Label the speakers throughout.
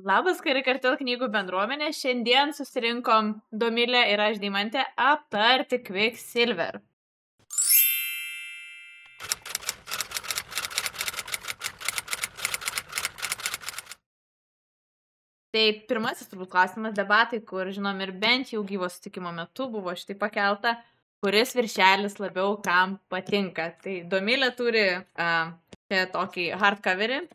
Speaker 1: Labas, Karikartel knygų bendruomenė. Šiandien susirinkom Domilė ir aš Deimantė aptarti Quicksilver. Tai pirmasis turbūt klausimas, debatai, kur žinom ir bent jau gyvo sutikimo metu buvo šitai pakelta, kuris viršelis labiau kam patinka. Tai Domilė turi čia tokį hardcoverį.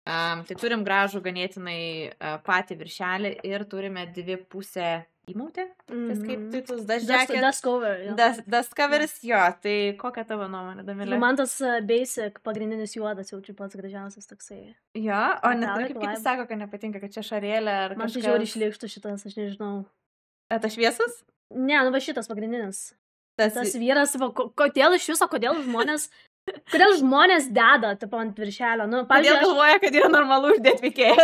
Speaker 1: Tai turim gražų ganėtinai patį viršelį ir turime 2,5 įmautę. Tas kaip titus,
Speaker 2: Dust cover.
Speaker 1: Dust coveris, jo. Tai kokia tavo nuomonė, Domilė?
Speaker 2: Man tas basic pagrindinis juodas jaučiu pats gražiausias toksai.
Speaker 1: Jo, o net kaip kiti sako, kad nepatinka, kad čia šarėlė ar kažkas.
Speaker 2: Man tai žiauriai išlikštų šitas, aš nežinau.
Speaker 1: Tas šviesas?
Speaker 2: Ne, nu va šitas pagrindinis. Tas vyras, kodėl iš viso, kodėl žmonės deda taip ant viršelio? Nu,
Speaker 1: kodėl galvoja, kad yra normalu uždėti veikėją?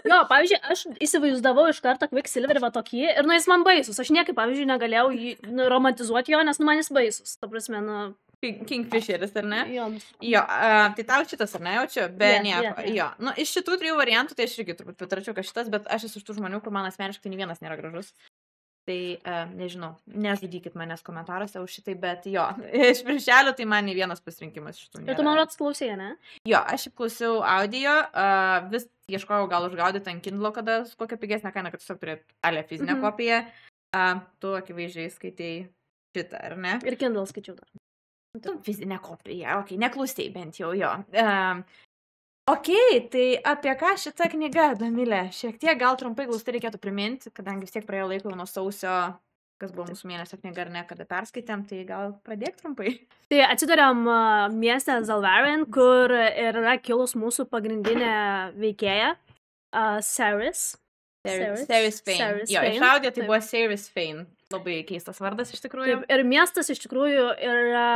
Speaker 2: Jo, pavyzdžiui, aš įsivaizdavau iš karto Quicksilverį va tokį ir jis man baisus. Aš niekaip, pavyzdžiui, negalėjau romantizuoti jo, nes man jis baisus. Ta prasme,
Speaker 1: Kingfisheris, ar ne?
Speaker 2: Jo.
Speaker 1: Tai tau šitas, ar ne, jaučiu? Be nieko. Jo. Nu, iš šitų 3 variantų, tai aš irgi turbūt pritarčiau, kad šitas, bet aš esu iš tų žmonių, kur man asmeniškai nei vienas nėra gražus. Tai, nežinau, nežudykit manęs komentaruose už šitai, bet jo, iš viršelio tai man nei vienas pasirinkimas šitų nėra.
Speaker 2: Ir tu man rodos klausėjai, ne?
Speaker 1: Jo, aš klausiau audio, vis ieškojau gal užgaudyti ant Kindle, kada kokią pigesnę kainą, kad tiesiog turėt ale fizinę kopiją. Tu akivaizdžiai skaitei šitą, ar ne?
Speaker 2: Ir Kindle skaičiau dar.
Speaker 1: Tu fizinę kopiją, okei, neklausėjai bent jau, jo. Tai apie ką šita knyga, Domilė? Šiek tiek gal trumpai glaustai reikėtų priminti, kadangi vis tiek praėjo laiko nuo sausio, kas buvo mūsų mėnesio knyga ar ne, kada perskaitėm, tai gal pradėk trumpai.
Speaker 2: Tai atsiduriam miestę Zalvarin, kur yra kilus mūsų pagrindinė veikėja, Ceres.
Speaker 1: Ceres Fane. Jo, iš audio tai buvo Ceres Fane. Labai keistas vardas iš tikrųjų.
Speaker 2: Taip, ir miestas iš tikrųjų yra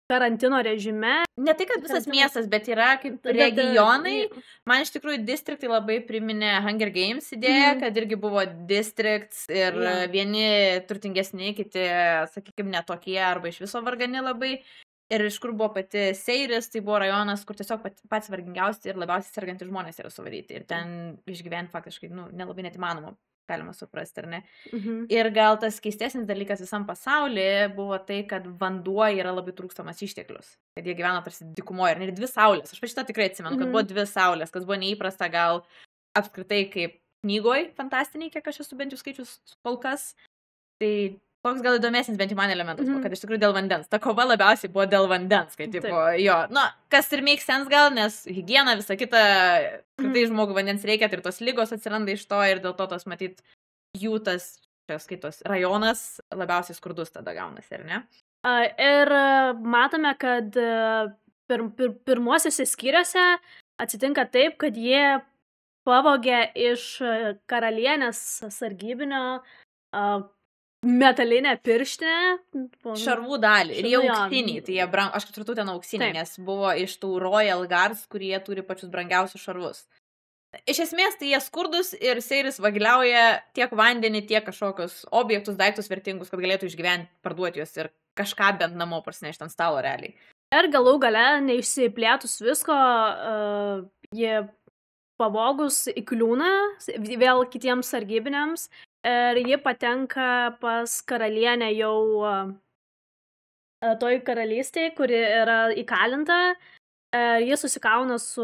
Speaker 2: karantino režime.
Speaker 1: Ne tai, kad visas miestas, bet yra kaip regionai. Man iš tikrųjų distriktai labai priminė Hunger Games idėją, kad irgi buvo districts ir vieni turtingesni, kiti, sakykime, netokie arba iš viso vargani labai. Ir iš kur buvo pati Ceres, tai buvo rajonas, kur tiesiog pats vargingiausi ir labiausiai sergantys žmonės yra suvaryti. Ir ten išgyventi faktiškai, nelabai net įmanoma. Galima suprasti, ar ne? Ir gal tas keistesnis dalykas visam pasaulyje buvo tai, kad vanduo yra labai trūkstamas išteklius. Kad jie gyvena tarsi dykumoje ir 2 saulės. Aš šitą tikrai atsimenu, kad buvo 2 saulės, kas buvo neįprasta gal apskritai kaip knygoj fantastiniai, kiek aš esu bent jau skaičius kol kas. Tai toks gal įdomesnis bent jau man elementas buvo, kad iš tikrųjų dėl vandens. Ta kova labiausiai buvo dėl vandens, kai tipo, jo, kas ir make sense gal, nes higiena, visa kita, tai žmogų vandens reikia, tai ir tos lygos atsiranda iš to ir dėl to tos matyt jų tas, čia skaitos, rajonas labiausiai skurdus tada gaunasi, ar ne?
Speaker 2: Ir matome, kad pirmuosiuose skyriuose atsitinka taip, kad jie pavogė iš karalienės sargybinio metalinę pirštinę.
Speaker 1: Šarvų dalį. Ir jie auksiniai. Tai jie aš supratau ten auksiniai, nes buvo iš tų Royal Guards, kurie turi pačius brangiausius šarvus. Iš esmės, tai jie skurdus ir Ceres vagiliauja tiek vandenį, tiek kažkokius objektus, daiktus vertingus, kad galėtų išgyventi, parduoti juos ir kažką bent namo parsinešti ant stalo realiai.
Speaker 2: Ir galų gale, neišsiplėtus visko, jie pavogus įkliūna vėl kitiems sargybiniams. Ir ji patenka pas karalienę jau toj karalystėje, kuri yra įkalinta. Ir ji susikauna su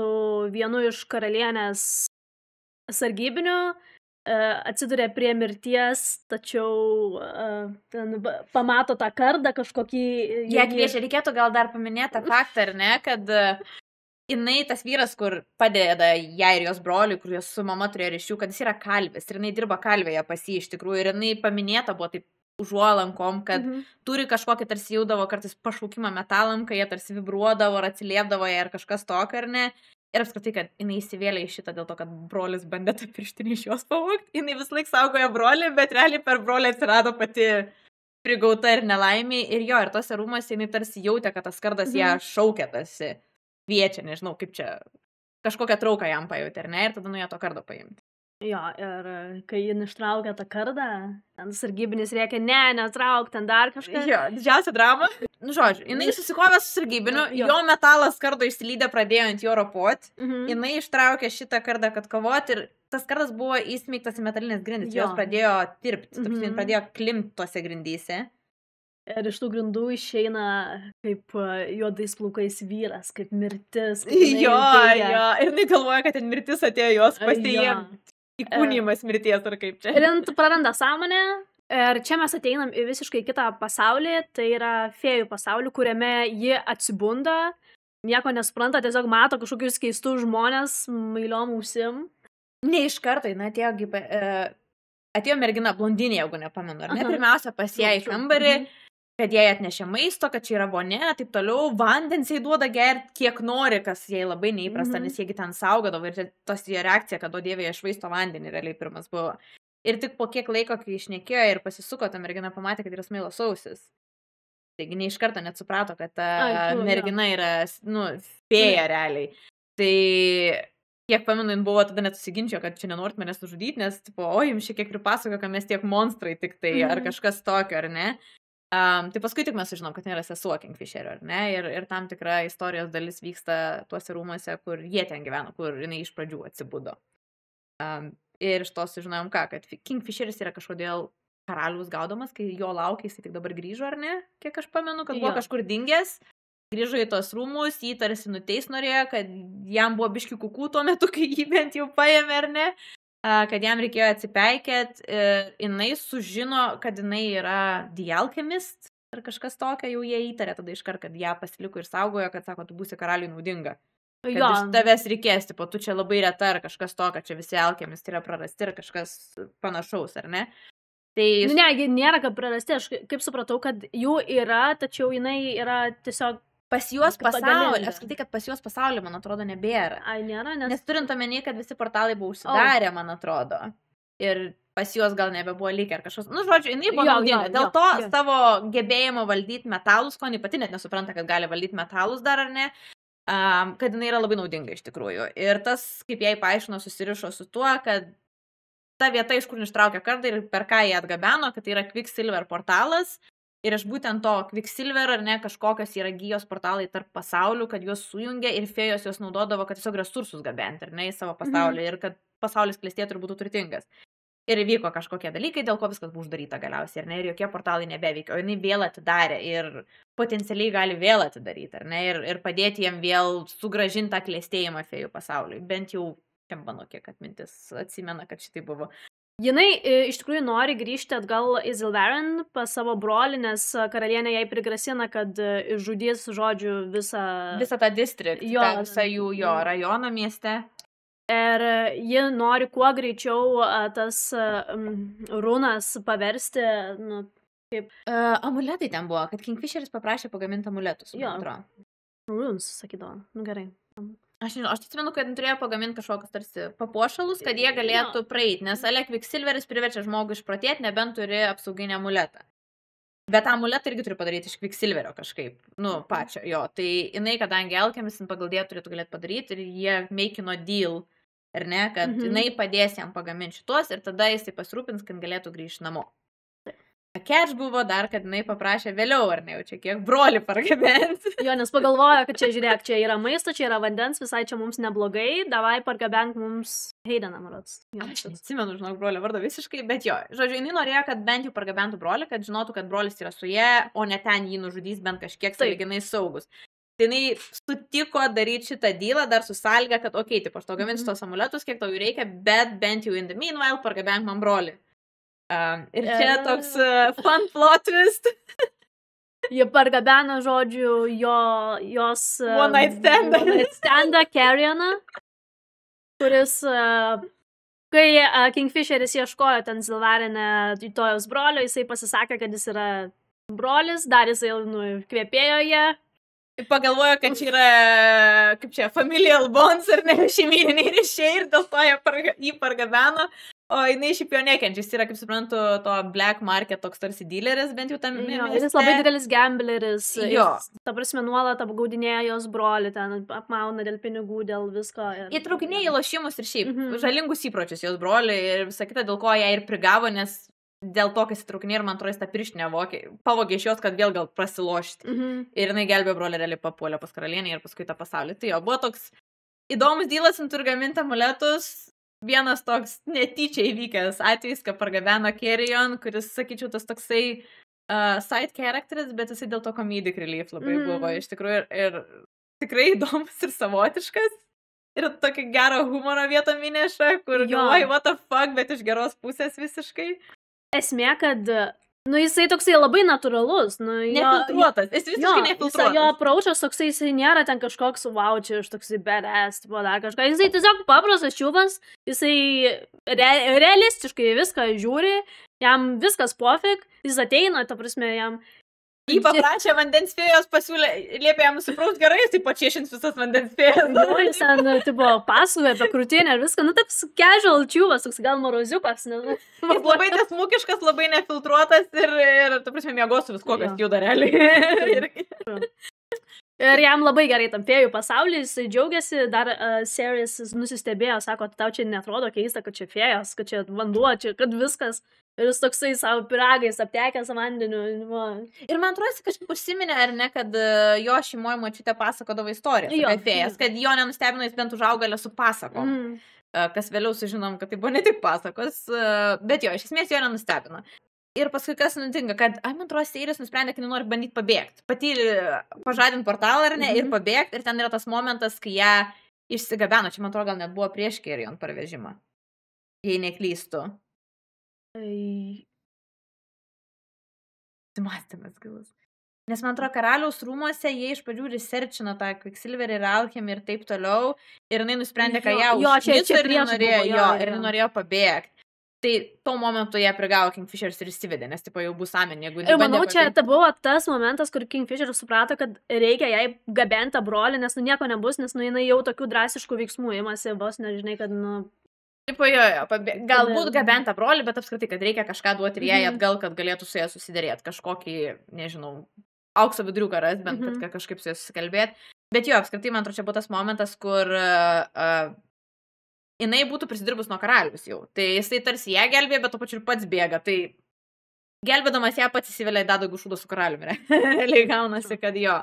Speaker 2: vienu iš karalienės sargybinių, atsiduria prie mirties, tačiau pamato tą kardą kažkokį.
Speaker 1: Jie kviečia, reikėtų gal dar paminėti tą faktą, ar ne, kad jinai, tas vyras, kur padeda jai ir jos broliui, kur jos su mama turėjo ryšių, kad jis yra kalvis ir jinai dirba kalvėje pas jį iš tikrųjų ir jinai paminėta buvo taip užuolankom, kad turi kažkokį tarsi jaudavo kartais pašaukimą metalam, kai jie tarsi vibruodavo ar atsiliepdavo ją ir kažkas tokio, ar ne. Ir apskritai, kad jinai įsivėlė į šitą dėl to, kad brolis bandė tą pirštinį iš jos pavogti. Jinai vis laik saugojo brolį, bet realiai per brolį atsirado pati prigauta ir nelaimė. Ir jo, ir tose rūmose jinai tarsi jautė, kad tas kardas ją šaukė tarsi. Kviečia, nežinau, kaip čia, kažkokią trauką jam pajutė, ar ne, ir tada nuėjo to kardo paimti.
Speaker 2: Jo, ir kai jin ištraukė tą kardą, ten sargybinis rėkė, netrauk, ten dar kažką.
Speaker 1: Jo, didžiausia drama. Nu, žodžiu, jinai susikovė su sargybiniu, jo metalas kardo išsilydė, pradėjo ant jo ropot, jinai ištraukė šitą kardą, kad kovoti, ir tas kardas buvo įsmeigtas į metalinės grindis, jos pradėjo tirpti, pradėjo klimti tose grindyse.
Speaker 2: Ir iš tų grindų išeina kaip juodais plaukais vyras, kaip mirtis.
Speaker 1: Jo, ir jinai galvoja, kad ten mirtis atėjo jos pasiimti. Įkūnymas mirties ar kaip čia.
Speaker 2: Ir jin praranda sąmonę. Ir čia mes ateinam į visiškai kitą pasaulį, tai yra fėjų pasaulį, kuriame ji atsibunda, nieko nesupranta, tiesiog mato kažkokius keistus žmonės, mailiom ausim.
Speaker 1: Ne iš karto, jinai atėjo mergina, blondinė, jeigu nepamenu, ar ne? Pirmiausia, pas ją į kambarį, kad jai atnešė maisto, kad čia yra vonė, taip toliau, vandens jai duoda gerti, kiek nori, kas jai labai neįprasta, nes jiegi ten saugodavo, ir tos jo reakcija, kad o dievė jie švaisto vandenį, realiai pirmas buvo. Ir tik po kiek laiko, kai išnekėjo ir pasisuko, ta mergina pamatė, kad yra smailos ausis. Taigi ne iš karto net suprato, kad ta mergina yra, fėja realiai. Tai, kiek pamenu, jin buvo tada net susiginčio, kad čia nenorit manęs nužudyti, nes, jums šiek tiek pripasako, kad mes tiek monstrai tik tai, ar kažkas tokio, ar ne. Tai paskui tik mes sužinom, kad nėra sesuo Kingfisherio, ar ne, ir tam tikra istorijos dalis vyksta tuose rūmuose, kur jie ten gyveno, kur jinai iš pradžių atsibudo. Ir iš to sužinojom kad Kingfisheris yra kažkodėl karalius gaudomas, kai jo laukia, jis tik dabar grįžo, ar ne, kiek aš pamenu, kad buvo kažkur dingęs, grįžo į tos rūmus, jį tarsi nuteis norėjo, kad jam buvo biški kukų tuo metu, kai jį bent jau paėmė, ar ne, kad jam reikėjo atsipeikėt, jinai sužino, kad jinai yra The Alchemist, ar kažkas tokio, jau jie įtarė tada iškart, kad ją pasiliko ir saugojo, kad sako, tu būsi karaliui naudinga. Kad iš tavęs reikės, tu čia labai reta, ar kažkas to, kad čia visi alchemistai yra prarasti, ir kažkas panašaus, ar ne? Tai...
Speaker 2: nėra kaip prarasti, aš kaip supratau, kad jų yra, tačiau jinai yra tiesiog...
Speaker 1: Pas juos pasaulį, apskritai, kad pas juos pasaulį, man atrodo, nebėra.
Speaker 2: Ai, nėra,
Speaker 1: nes turint omeny, kad visi portalai buvo užsidarę, man atrodo. Ir pas juos gal nebebuvo likę ar kažkas. Žodžiu, jinai buvo naudinga. Dėl to savo gebėjimo valdyti metalus, ko jinai pati net nesupranta, kad gali valdyti metalus dar, ar ne, kad jinai yra labai naudinga iš tikrųjų. Ir tas, kaip jai paaiškino, susirišo su tuo, kad ta vieta, iš kur ištraukė kardą ir per ką jie atgabeno, kad tai yra Quicksilver portalas. Ir iš būtent to Quicksilver, ar ne, kažkokios yra gijos portalai tarp pasaulių, kad juos sujungia ir fėjos juos naudodavo, kad tiesiog resursus gabenti, ar ne, į savo pasaulį, ir kad pasaulis klestėtų ir būtų turtingas. Ir įvyko kažkokie dalykai, dėl ko viskas buvo uždaryta galiausiai, ar ne, ir jokie portalai nebeveikia, o jinai vėl atidarė ir potencialiai gali vėl atidaryti, ar ne, ir padėti jiem vėl sugrąžinti tą klestėjimą fėjų pasauliui. Bent jau, čia mano kiek atmintis atsimena, kad šitai buvo.
Speaker 2: Jinai iš tikrųjų nori grįžti atgal į Zilverin pas savo brolį, nes karalienė jai prigrasina, kad žudys, žodžiu, visą
Speaker 1: tą distriktą, visą jų rajoną mieste.
Speaker 2: Ir ji nori kuo greičiau tas runas paversti, kaip...
Speaker 1: Amuletai ten buvo, kad Kingfisheris paprašė pagaminti amuletus, man atrodo.
Speaker 2: Runes, sakydavo, gerai.
Speaker 1: Aš atsimenu, kad turėjo pagaminti kažkokius tarsi papuošalus, kad jie galėtų praeiti, nes Quicksilveris priverčia žmogų išprotėti, nebent turi apsauginį amuletą. Bet amuletą irgi turi padaryti iš Quicksilverio kažkaip, pačio jo. Tai jinai, kadangi Alchemist pagal dėją turėtų galėti padaryti, ir jie meikino deal, ar ne, kad jinai padės jam pagaminti šitos, ir tada jisai pasirūpins, kad galėtų grįžti namo. Catch buvo dar, kad jinai paprašė vėliau, ar ne, jau čia kiek brolį pargabenti.
Speaker 2: Jo, nes pagalvojo, kad čia, žiūrėk, čia yra maisto, čia yra vandens, visai čia mums neblogai, davai pargabenk mums Heideną, marods.
Speaker 1: Aš neatsimenu, žinok, brolio vardo visiškai, bet jo. Žodžiu, jinai norėjo, kad bent jau pargabentų brolį, kad žinotų, kad brolis yra su jie, o ne ten jį nužudys bent kažkiek sąlyginai saugus. Tai jinai sutiko daryti šitą dylą dar su sąlyga, kad okei, taip, aš tau gaminsiu tos amuletus, kiek tau jų reikia, bet bent jau in the meanwhile pargabenk man brolį. Ir čia toks fun plot twist.
Speaker 2: Jie pargabeno, žodžiu, jos
Speaker 1: one night
Speaker 2: standą Carrioną, kuris, kai Kingfisheris ieškojo ten Zilverine Tojos brolio, jisai pasisakė, kad jis yra brolis, dar jisai kvepėjo ją.
Speaker 1: Pagalvojo, kad čia yra, kaip čia, familial bonds ar ne, šeimyniniai ryšiai, ir dėl to jį pargabeno. O jinai šiaip jo nekenčia, jis yra, kaip suprantu, to black market toks tarsi dealeris, bent jau tam
Speaker 2: Jo, ir jis labai didelis gambleris.
Speaker 1: Jo.
Speaker 2: Ta prasme, nuolat apgaudinėja jos brolį, ten apmauna dėl pinigų, dėl visko.
Speaker 1: Įtraukinėja į lošimus ir šiaip žalingus įpročius jos brolį ir visą kitą, dėl ko ją ir prigavo, nes dėl to, kai įsitraukinė ir man atrodo, jis tą pirštinę pavogė iš jos, kad vėl gal prasilošti. Ir jinai gelbėjo brolį, realiai papuolė pas karalienę ir paskui tą pasaulį. Tai jo, buvo toks įdomus dylas, jin turi gaminti amuletus. Vienas toks netyčia įvykęs atvejis, kad pargabeno Carrion, kuris, sakyčiau, tas toksai side characteris, bet jisai dėl to comedic relief labai buvo. Iš tikrųjų ir tikrai įdomus ir savotiškas. Ir tokį gerą humoro vietą įneša, kur galvoji, what the fuck, bet iš geros pusės visiškai.
Speaker 2: Esmė, kad, jisai toksai labai natūralus.
Speaker 1: Nefiltruotas, jis visiškai nefiltruotas.
Speaker 2: Jo approachas toksai, jisai nėra ten kažkoks wow, čia iš toksai badass, tipo dar kažką. Jisai tiesiog paprastas čiūvas, jisai realistiškai viską žiūri, jam viskas pofik, jis ateina, ta prasme, jam...
Speaker 1: Jį paprašė vandens fėjos, pasiūlė, liepė jam supraut gerai, jis taip pačiešins visas vandens fėjas.
Speaker 2: Jis ten, tipo, pasakoja apie krūtinę ir viską, toks casual čiūvas, toks gal moroziukas.
Speaker 1: Jis labai nesmukiškas, labai nefiltruotas ir ta prasme, miegosiu visko, kas juda realiai.
Speaker 2: Ir jam labai gerai tam fėjų pasaulyje, jis džiaugiasi, dar Seris nusistebėjo, sako, tau čia netrodo keista, kad čia fėjos, kad čia vanduo, čia, kad viskas. Ir jis toksai savo piragais aptekęs vandeniu.
Speaker 1: Ir man atrodo, kažkaip užsiminė, ar ne, kad jo šeimoje močiutė pasakodavo istorijas apie fėjas, kad jo nenustebino, jis bent užaugalė su pasakom. Kas vėliau sužinom, kad tai buvo ne tik pasakos, bet jo, iš esmės jo nenustebino. Ir paskui kas nutinka, kad, man atrodo, Seiris nusprendė, kad nori bandyti pabėgti. Pati pažadinti portalą, ar ne, ir pabėgti. Ir ten yra tas momentas, kai ją išsigabeno. Čia, man atrodo, gal net buvo prieš Carrion parvežimą. Jei neklystu. Mąstymas gilus. Nes man atrodo, karaliaus rūmuose jie iš pradžių researchino tą Quicksilver ir Alchemy ir taip toliau. Ir jinai nusprendė, kad ją užmito ir norėjo pabėgti. Tai tuo momentu jie prigavo Kingfisheris ir įsivedė, nes tipo jau bus amen, jeigu...
Speaker 2: Ir manau, čia buvo tas momentas, kur Kingfisheris suprato, kad reikia jai gabenti brolį, nes nieko nebus, nes jinai jau tokių drastiškų veiksmų imasi, vos nežinai, kad
Speaker 1: Tipo, galbūt gabenta brolį, bet apskritai, kad reikia kažką duoti ir jai atgal, kad galėtų su ją susiderėti, kažkokį, nežinau, aukso viduriuką ras, bent kad kažkaip su ją susikalbėti. Bet jo, apskritai, man atrodo, čia buvo tas momentas, kur jinai būtų prisidirbus nuo karalius jau. Tai jisai tarsi ją gelbėjo, bet to pačiu ir pats bėga. Tai gelbėdamas ją pats įsivelia į dadagų šūdą su karaliumi. Realiai gaunasi, kad jo.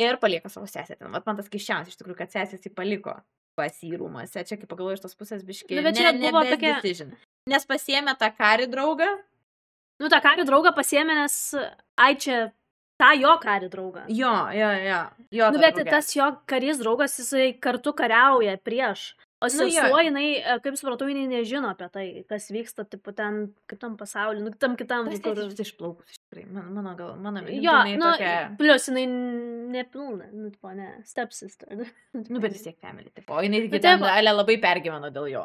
Speaker 1: Ir palieka savo sesę ten. Vat man tas keiščiausias, iš tikrųjų, kad sesės jį paliko pas jį rūmuose. Čia, kaip pagalvoju, iš tos pusės biškiai.
Speaker 2: Bet čia buvo tokia...
Speaker 1: Nes pasiėmė tą karį draugą.
Speaker 2: Tą karį draugą pasiėmė, nes... čia tą jo karį draugą.
Speaker 1: Jo.
Speaker 2: Bet tas jo karys draugas, jisai kartu kariauja prieš. O sesuo, jinai, kaip supratau, jinai nežino apie tai, kas vyksta, tipo, ten, kitam pasauliu, tam kitam.
Speaker 1: Tas kur... išplaukus, iš tikrųjų, mano
Speaker 2: tokia... Plius, jinai nepilna, tipo, ne, stepsister.
Speaker 1: Bet vis tiek family, tipo, o jinai labai pergyveno dėl jo.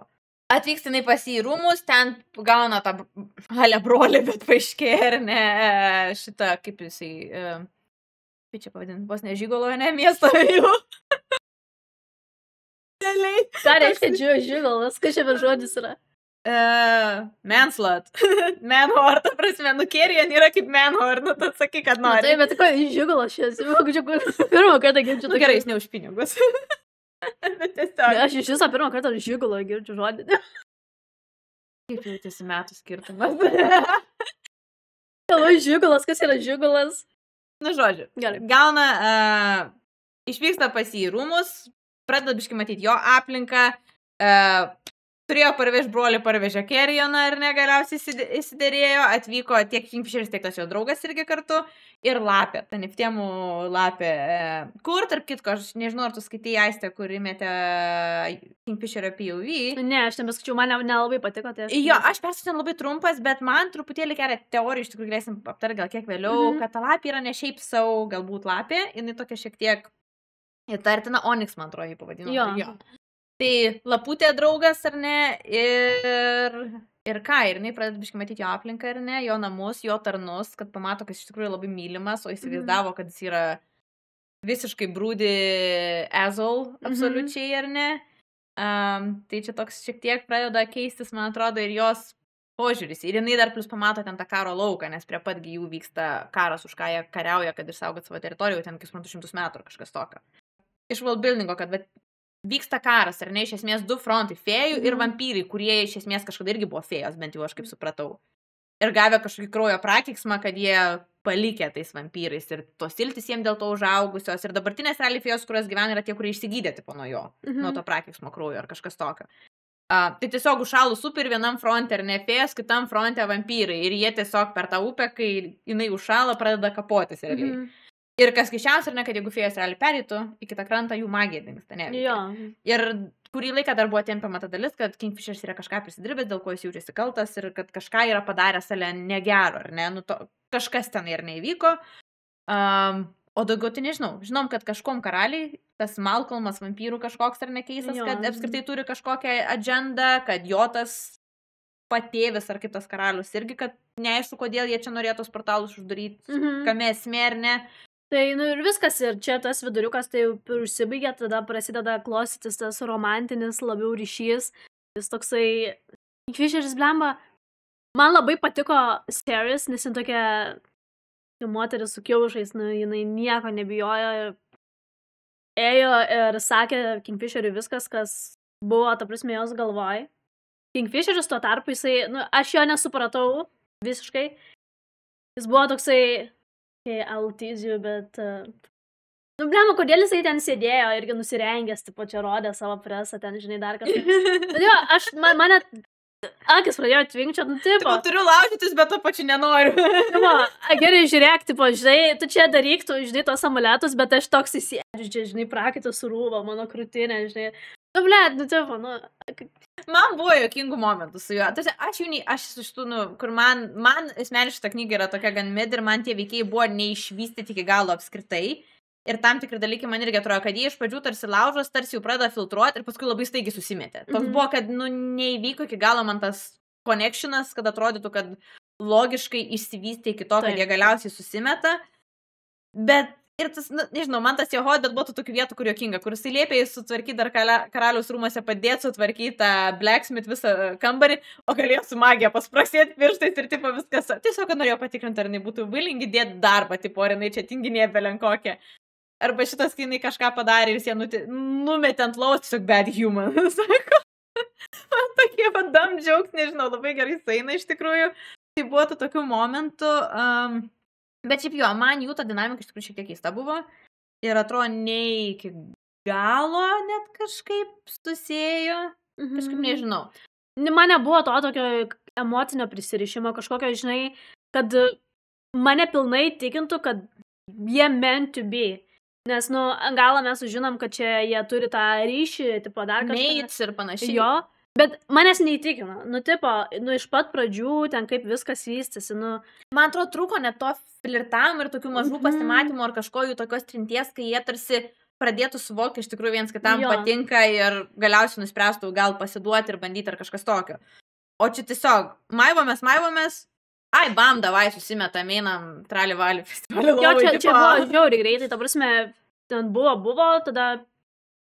Speaker 1: Atvyks jinai pas į rūmus, ten gauna tą brolį, bet paaiškėja, ir ne, šitą, kaip jisai, kaip čia pavadinti, vos nežygolo, ne, miesto jau.
Speaker 2: Ką reiškia žigolas? Kas čia per žodis yra?
Speaker 1: Manslut. Manhor, ta prasme, Carrion yra kaip manhor, tu sakai, kad nori.
Speaker 2: Tai, bet ko, žigolas šias, pirmą kartą girdžiu.
Speaker 1: Gerai, jis ne už pinigus. Bet tiesiog.
Speaker 2: Aš iš viso pirmą kartą žigolo girdžiu žodį.
Speaker 1: Kaip jautėsi metų skirtumas?
Speaker 2: Žigolas, kas yra žigolas?
Speaker 1: Nu, žodžiu.
Speaker 2: Gerai.
Speaker 1: Gauna, išvyksta pas į rūmus, pradeda biškai matyti jo aplinką, turėjo parvežti brolį, parvežė Carrioną ir negaliausiai įsiderėjo, atvyko tiek Kingfisheris, tiek tas jo draugas irgi kartu, ir lapė, ta Niftiemų lapė, kur, tarp kitko, aš nežinau, ar tu skaitai Aistę, kur įmetė Kingfisherio POV.
Speaker 2: Ne, aš nebeskačiau, man nelabai patiko. Tai
Speaker 1: jo, aš perskaičiau labai trumpas, bet man truputėlį kelia teorija, iš tikrųjų galėsim aptarti gal kiek vėliau, kad ta lapė yra ne šiaip savo, galbūt lapė, jinai tokia šiek tiek įtartina, Onyx, man atrodo, jį pavadino. Jo. Tai laputė draugas, ar ne, ir ką, ir jinai pradeda biškai matyti jo aplinką, ar ne, jo namus, jo tarnus, kad pamato, kad iš tikrųjų labai mylimas, o įsivaizdavo, kad jis yra visiškai brūdi asshole, absoliučiai, ar ne. Tai čia toks šiek tiek pradeda keistis, man atrodo, ir jos požiūris. Ir jinai dar plus pamato ten tą karo lauką, nes prie patgi jų vyksta karas, už ką jie kariauja, kad išsaugot savo teritoriją, ten, kaip suprantu, 100 metų ar kažkas tokio. Iš worldbuildingo, kad vyksta karas, ar ne, iš esmės 2 frontai - fėjų ir vampyrai, kurie iš esmės kažkada irgi buvo fėjos, bent jau aš kaip supratau. Ir gavę kažkokį kraujo prakeiksmą, kad jie palikė tais vampyrais ir tos iltis jiems dėl to užaugusios. Ir dabartinės realiai fėjos, kurios gyvena, yra tie, kurie išsigydė tipo nuo jo, nuo to prakeiksmo kraujo ar kažkas tokio. Tai tiesiog užšalus upė ir vienam fronte, ar ne fėjas, kitam fronte vampyrai. Ir jie tiesiog per tą upę, kai jinai užšala, pradeda kapotis realiai. Ir kas keiščiausia, ar ne, kad jeigu fėjas realiai pereitų į kitą krantą, jų magija dingsta, ne?
Speaker 2: Jo.
Speaker 1: Ir kurį laiką dar buvo tempiama ta dalis, kad Kingfisheris yra kažką prisidirbęs, dėl ko jis jaučiasi kaltas ir kad kažką yra padaręs ale negero, ar ne? Nu, kažkas ten ir neįvyko. O daugiau tai nežinau. Žinom, kad kažkom karaliai, tas Malcolmas vampyrų kažkoks ar nekeisas, kad apskritai turi kažkokią agendą, kad jo tas patėvis ar kitas karalius irgi, kad neaišku, kodėl jie čia norėtų tos portalus uždaryti, kame esmė ar ne.
Speaker 2: Tai, nu ir viskas, ir čia tas viduriukas tai užsibaigia, tada prasideda klostytis tas romantinis labiau ryšys. Jis toksai, Kingfisheris blemba, man labai patiko Ceres, nes jin tokia moteris su kiaušais, nu, jinai nieko nebijojo, ėjo ir sakė Kingfisheriui viskas, kas buvo, ta prasme, jos galvoj. Kingfisheris tuo tarpu, jisai, nu, aš jo nesupratau visiškai, jis buvo toksai, I'll tease you, bet, nu, blema, kodėl jisai ten sėdėjo irgi nusirengęs, tipo, čia rodė savo presą, ten, žinai, dar kažkas. Todėl, mane akis pradėjo tvinkčiot, nu, tipo.
Speaker 1: Turiu laužytis, bet to pačiu nenoriu.
Speaker 2: Gerai, žiūrėk, tipo, žinai, tu čia daryk, tu, žinai, tos amuletus, bet aš toks įsėdžiu, čia, žinai, prakaitas surūva, mano krūtinė, žinai. Nu, blėt, nu, tipo, nu.
Speaker 1: Man buvo jokingų momentų su juo. Aš iš tų, nu, kur man asmeniškai ta knyga yra tokia gan mid ir man tie veikiai buvo neišvystyti iki galo apskritai. Ir tam tikri dalykai man irgi atrodo, kad jie iš pradžių tarsi laužos, tarsi jau pradeda filtruoti ir paskui labai staigiai susimetė. Toks buvo, kad, nu, neįvyko iki galo man tas connectionas, kad atrodytų, kad logiškai išsivystė iki to, kad jie galiausiai susimeta. Bet ir tas, nu, nežinau, man tas jo hod, bet buvo tokių vietų, kur jokinga, kur jisai liepė sutvarkyti dar karaliaus rūmose padėti sutvarkyti tą blacksmith visą kambarį, o galėjo su magija pasprasėti pirštais ir tipo viskas. Tiesiog, kad norėjo patikrinti, ar jinai būtų willingi dėti darbą, tipo, ar jinai čia tinginė belenkokia. Arba šitas, kai jinai kažką padarė ir jis ją numetė ant laus, tiesiog bad human, sako. Man tokie vadam džiaugs, nežinau, labai gerai sueina iš tikrųjų. Tai buvo tokių momentų. Bet šiaip jo, man jų ta dinamika iš tikrųjų šiek tiek keista buvo. Ir atrodo, ne iki galo net kažkaip susėjo. Kažkaip nežinau.
Speaker 2: Man nebuvo to tokio emocinio prisirišimo, kažkokio, žinai, kad mane pilnai tikintų, kad jie meant to be. Nes, nu, galą mes sužinom, kad čia jie turi tą ryšį, tipo, dar kažką.
Speaker 1: Mates ir panašiai.
Speaker 2: Jo, bet manęs neįtikino. Nu, tipo, nu, iš pat pradžių, ten kaip viskas vystėsi, nu.
Speaker 1: Man atrodo, trūko net to flirtavimo ir tokių mažų pasimatymų ar kažko jų tokios trinties, kai jie tarsi pradėtų suvokti iš tikrųjų viens kitam patinka ir galiausiai nuspręstų gal pasiduoti ir bandyti ar kažkas tokio. O čia tiesiog maivomės, ai, bam, davai, susimetam, einam, trali-vali festivalį lovai.
Speaker 2: Jo, čia buvo žiauriai greitai, ta prasme, ten buvo, tada,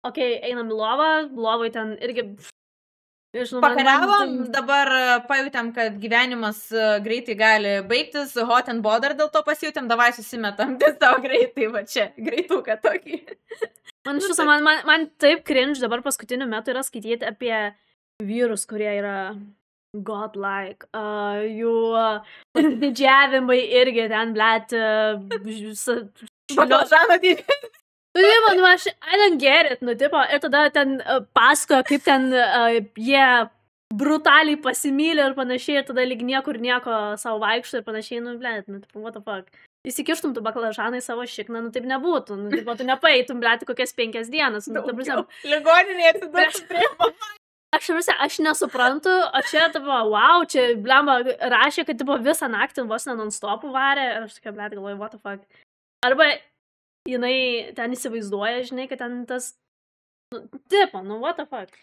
Speaker 2: okei, einam į lovą, lovai ten irgi, žinau,
Speaker 1: pakariavom, dabar pajutėm, kad gyvenimas greitai gali baigtis, hot and bother dėl to pasijutėm, davai susimetam, tiesiog greitai, va čia, greituką tokį.
Speaker 2: Man taip cringe dabar paskutiniu metu yra skaityti apie vyrus, kurie yra godlike, jų didžiavimai irgi ten, blet,
Speaker 1: Baklažano dydį.
Speaker 2: Nu, I don't get it, nu, tipo, ir tada ten pasakoja, kaip ten jie brutaliai pasimylė ir panašiai, ir tada lyg niekur nieko savo vaikšto ir panašiai, nu, blet, nu, tipo, what the fuck. Įsikištum tu baklažaną į savo šikną, nu, taip nebūtų, nu, tipo, tu nepaeitum, blet, kokias 5 dienas, nu,
Speaker 1: ligoninėje atsidurtum prie mama.
Speaker 2: Aš nesuprantu, o čia, tipo, wow, čia, blemba, rašė, kad, tipo, visą naktį vos non-stopų varė, ir aš tokia, blet, galvoju, what the fuck. Arba jinai ten įsivaizduoja, žinai, kad ten tas, nu, tipo, nu, what the fuck.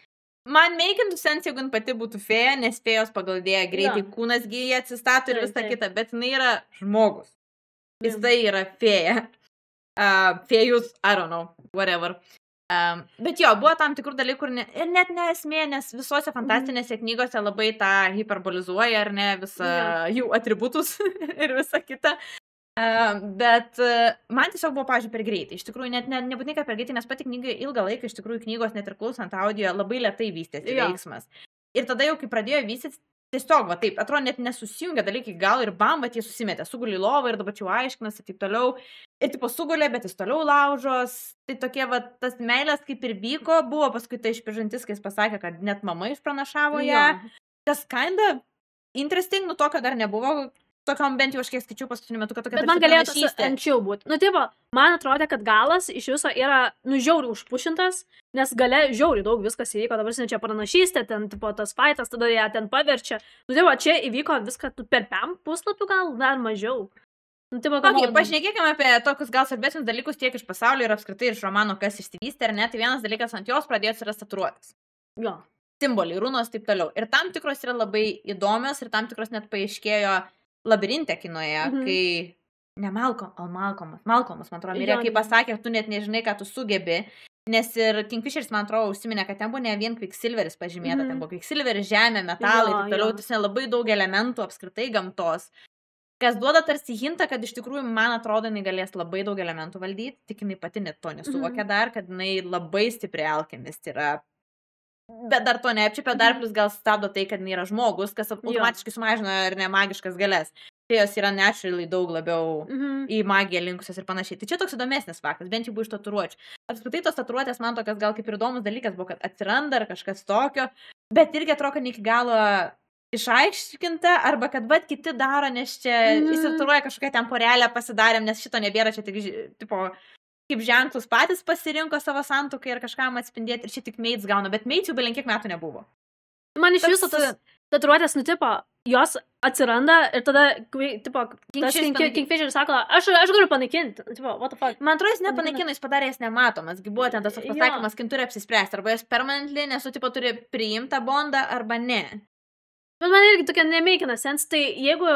Speaker 1: Man meikintų sens, jeigu pati būtų fėja, nes fėjos pagal idėją greitai kūnas gyja atsistato ir visą kitą, bet jinai yra žmogus. Jis tai yra fėja. Fėjus, I don't know, whatever. Bet jo, buvo tam tikrų dalykų ir net nesmė, nes visose fantastinėse knygose labai tą hiperbolizuoja, ar ne, visą jų atributus ir visą kitą. Bet man tiesiog buvo, pavyzdžiui, per greitai. Iš tikrųjų, net nebūtinai, kad per greitai, nes pati knyga ilgą laiką, iš tikrųjų, knygos net ir klausant audio labai lėtai vystėsi veiksmas. Ir tada jau, kai pradėjo vystytis, tiesiog, va taip, atrodo, net nesusijungia dalykai, gal ir bam, bet jie susimetė, sugulė į lovą ir dabar čia aiškinasi ir taip toliau. Ir tipo sugulė, bet jis toliau laužos. Tai tokie, va, tas meilės kaip ir vyko, buvo paskui tai išpažintis, kai jis pasakė, kad net mama išpranašavo ją. Tas kinda interesting, nu tokio dar nebuvo. Tokiom bent jau aš kiek skaičiau paskutiniu metu, kad tokia
Speaker 2: bet man galėtų anksčiau būti. Nu, tipo, man atrodė, kad galas iš viso yra, nu, žiauriai užpušintas, nes gale žiauriai daug viskas įvyko, dabar čia pranašystė, ten, tipo, tas faitas, tada ją ten paverčia. Nu, tipo, čia įvyko viską per 5 puslapių gal, dar mažiau. Nu, tipo,
Speaker 1: pašnekėkime apie tokius gal svarbesnius dalykus tiek iš pasaulio ir apskritai iš romano, kas išsivystė, ar ne, tai vienas dalykas ant jos pradėjo atsirasti tatuiruotės.
Speaker 2: Jo.
Speaker 1: Simboliai, runos, taip toliau. Ir tam tikros yra labai įdomios ir tam tikros net paaiškėjo labirinte kinoje, kai ne Malcolmas, man atrodo, mirė, kai pasakė, tu net nežinai, ką tu sugebi, nes ir Kingfisheris, man atrodo, užsiminė, kad ten buvo ne vien Quicksilveris pažymėta, ten buvo Quicksilveris, žemė, metalai, taip toliau, tai labai daug elementų apskritai gamtos, kas duoda tarsi hintą, kad iš tikrųjų, man atrodo, jinai galės labai daug elementų valdyti, tik jinai pati net to nesuvokia dar, kad jinai labai stipriai alchemist yra. Bet dar to neapčiupia, dar plus gal stabdo tai, kad jinai yra žmogus, kas automatiškai sumažina ir ne magiškas galės. Tai jos yra naturally daug labiau į magiją linkusios ir panašiai. Tai čia toks įdomesnis faktas, bent jau buvo iš tatuiruočių. Apskritai tos tatuiruotės man tokias gal kaip ir įdomus dalykas buvo, kad atsiranda ar kažkas tokio, bet irgi atrodo, kad ne iki galo išaiškinta, arba kad vat kiti daro, nes čia įsitatuiruoja kažkokią ten porelę pasidarėm, nes šito nebėra, čia tik, tipo, kaip ženklus patys pasirinko savo santuoką ir kažkam atspindėti, ir čia tik maids gauna, bet maids jau belenkiek metų nebuvo.
Speaker 2: Man iš viso tas tatuiruotės, nu, tipo, jos atsiranda ir tada, tipo, Kingfisheris sako, aš galiu panaikinti, tipo, what the fuck.
Speaker 1: Man atrodo, jis nepanaikino, jis padarė jas nematomas, buvo ten tas pasakymas, kai turi apsispręsti, arba jas permanently, nes tu, tipo, turi priimtą bondą, arba ne.
Speaker 2: Bet man irgi tokia nemeikina sens, tai jeigu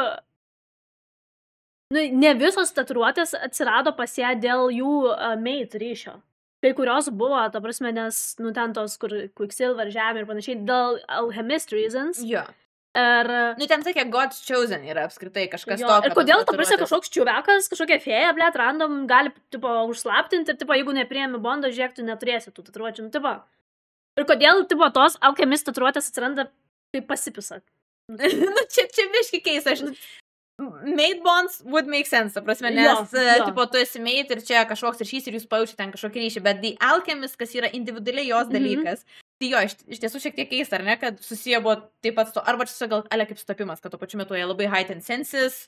Speaker 2: nu, ne visos tatuiruotės atsirado pas ją dėl jų mate ryšio. Kai kurios buvo, ta prasme, nes, nu, ten tos, kur Quicksilver, žemė ir panašiai, dėl alchemist reasons.
Speaker 1: Jo.
Speaker 2: Ir...
Speaker 1: Nu, ten sakė, God's chosen yra apskritai kažkas
Speaker 2: jo,
Speaker 1: tokio.
Speaker 2: Ir kodėl, ta prasme, kažkoks čiuvekas, kažkokia fėja, blėt, random, gali, tipo, užslaptinti ir, tipo, jeigu nepriemi bondo, žiūrėk, tu neturėsi tų tatuiruočių, nu, tipo. Ir kodėl, tipo, tos alchemist tatuiruotės atsiranda, tai pasipisa.
Speaker 1: Nu, čia biški keista, mate bonds would make sense, ta prasme, nes, tipo, tu esi mate ir čia kažkoks ryšys ir jūs pajaučiate ten kažkokį ryšį, bet the alchemist, kas yra individualiai jos dalykas, tai jo, iš tiesų šiek tiek keista, ar ne, kad susiję buvo taip pat, arba čia gal ale kaip sutapimas, kad tuo pačiu metu jie labai heightened senses,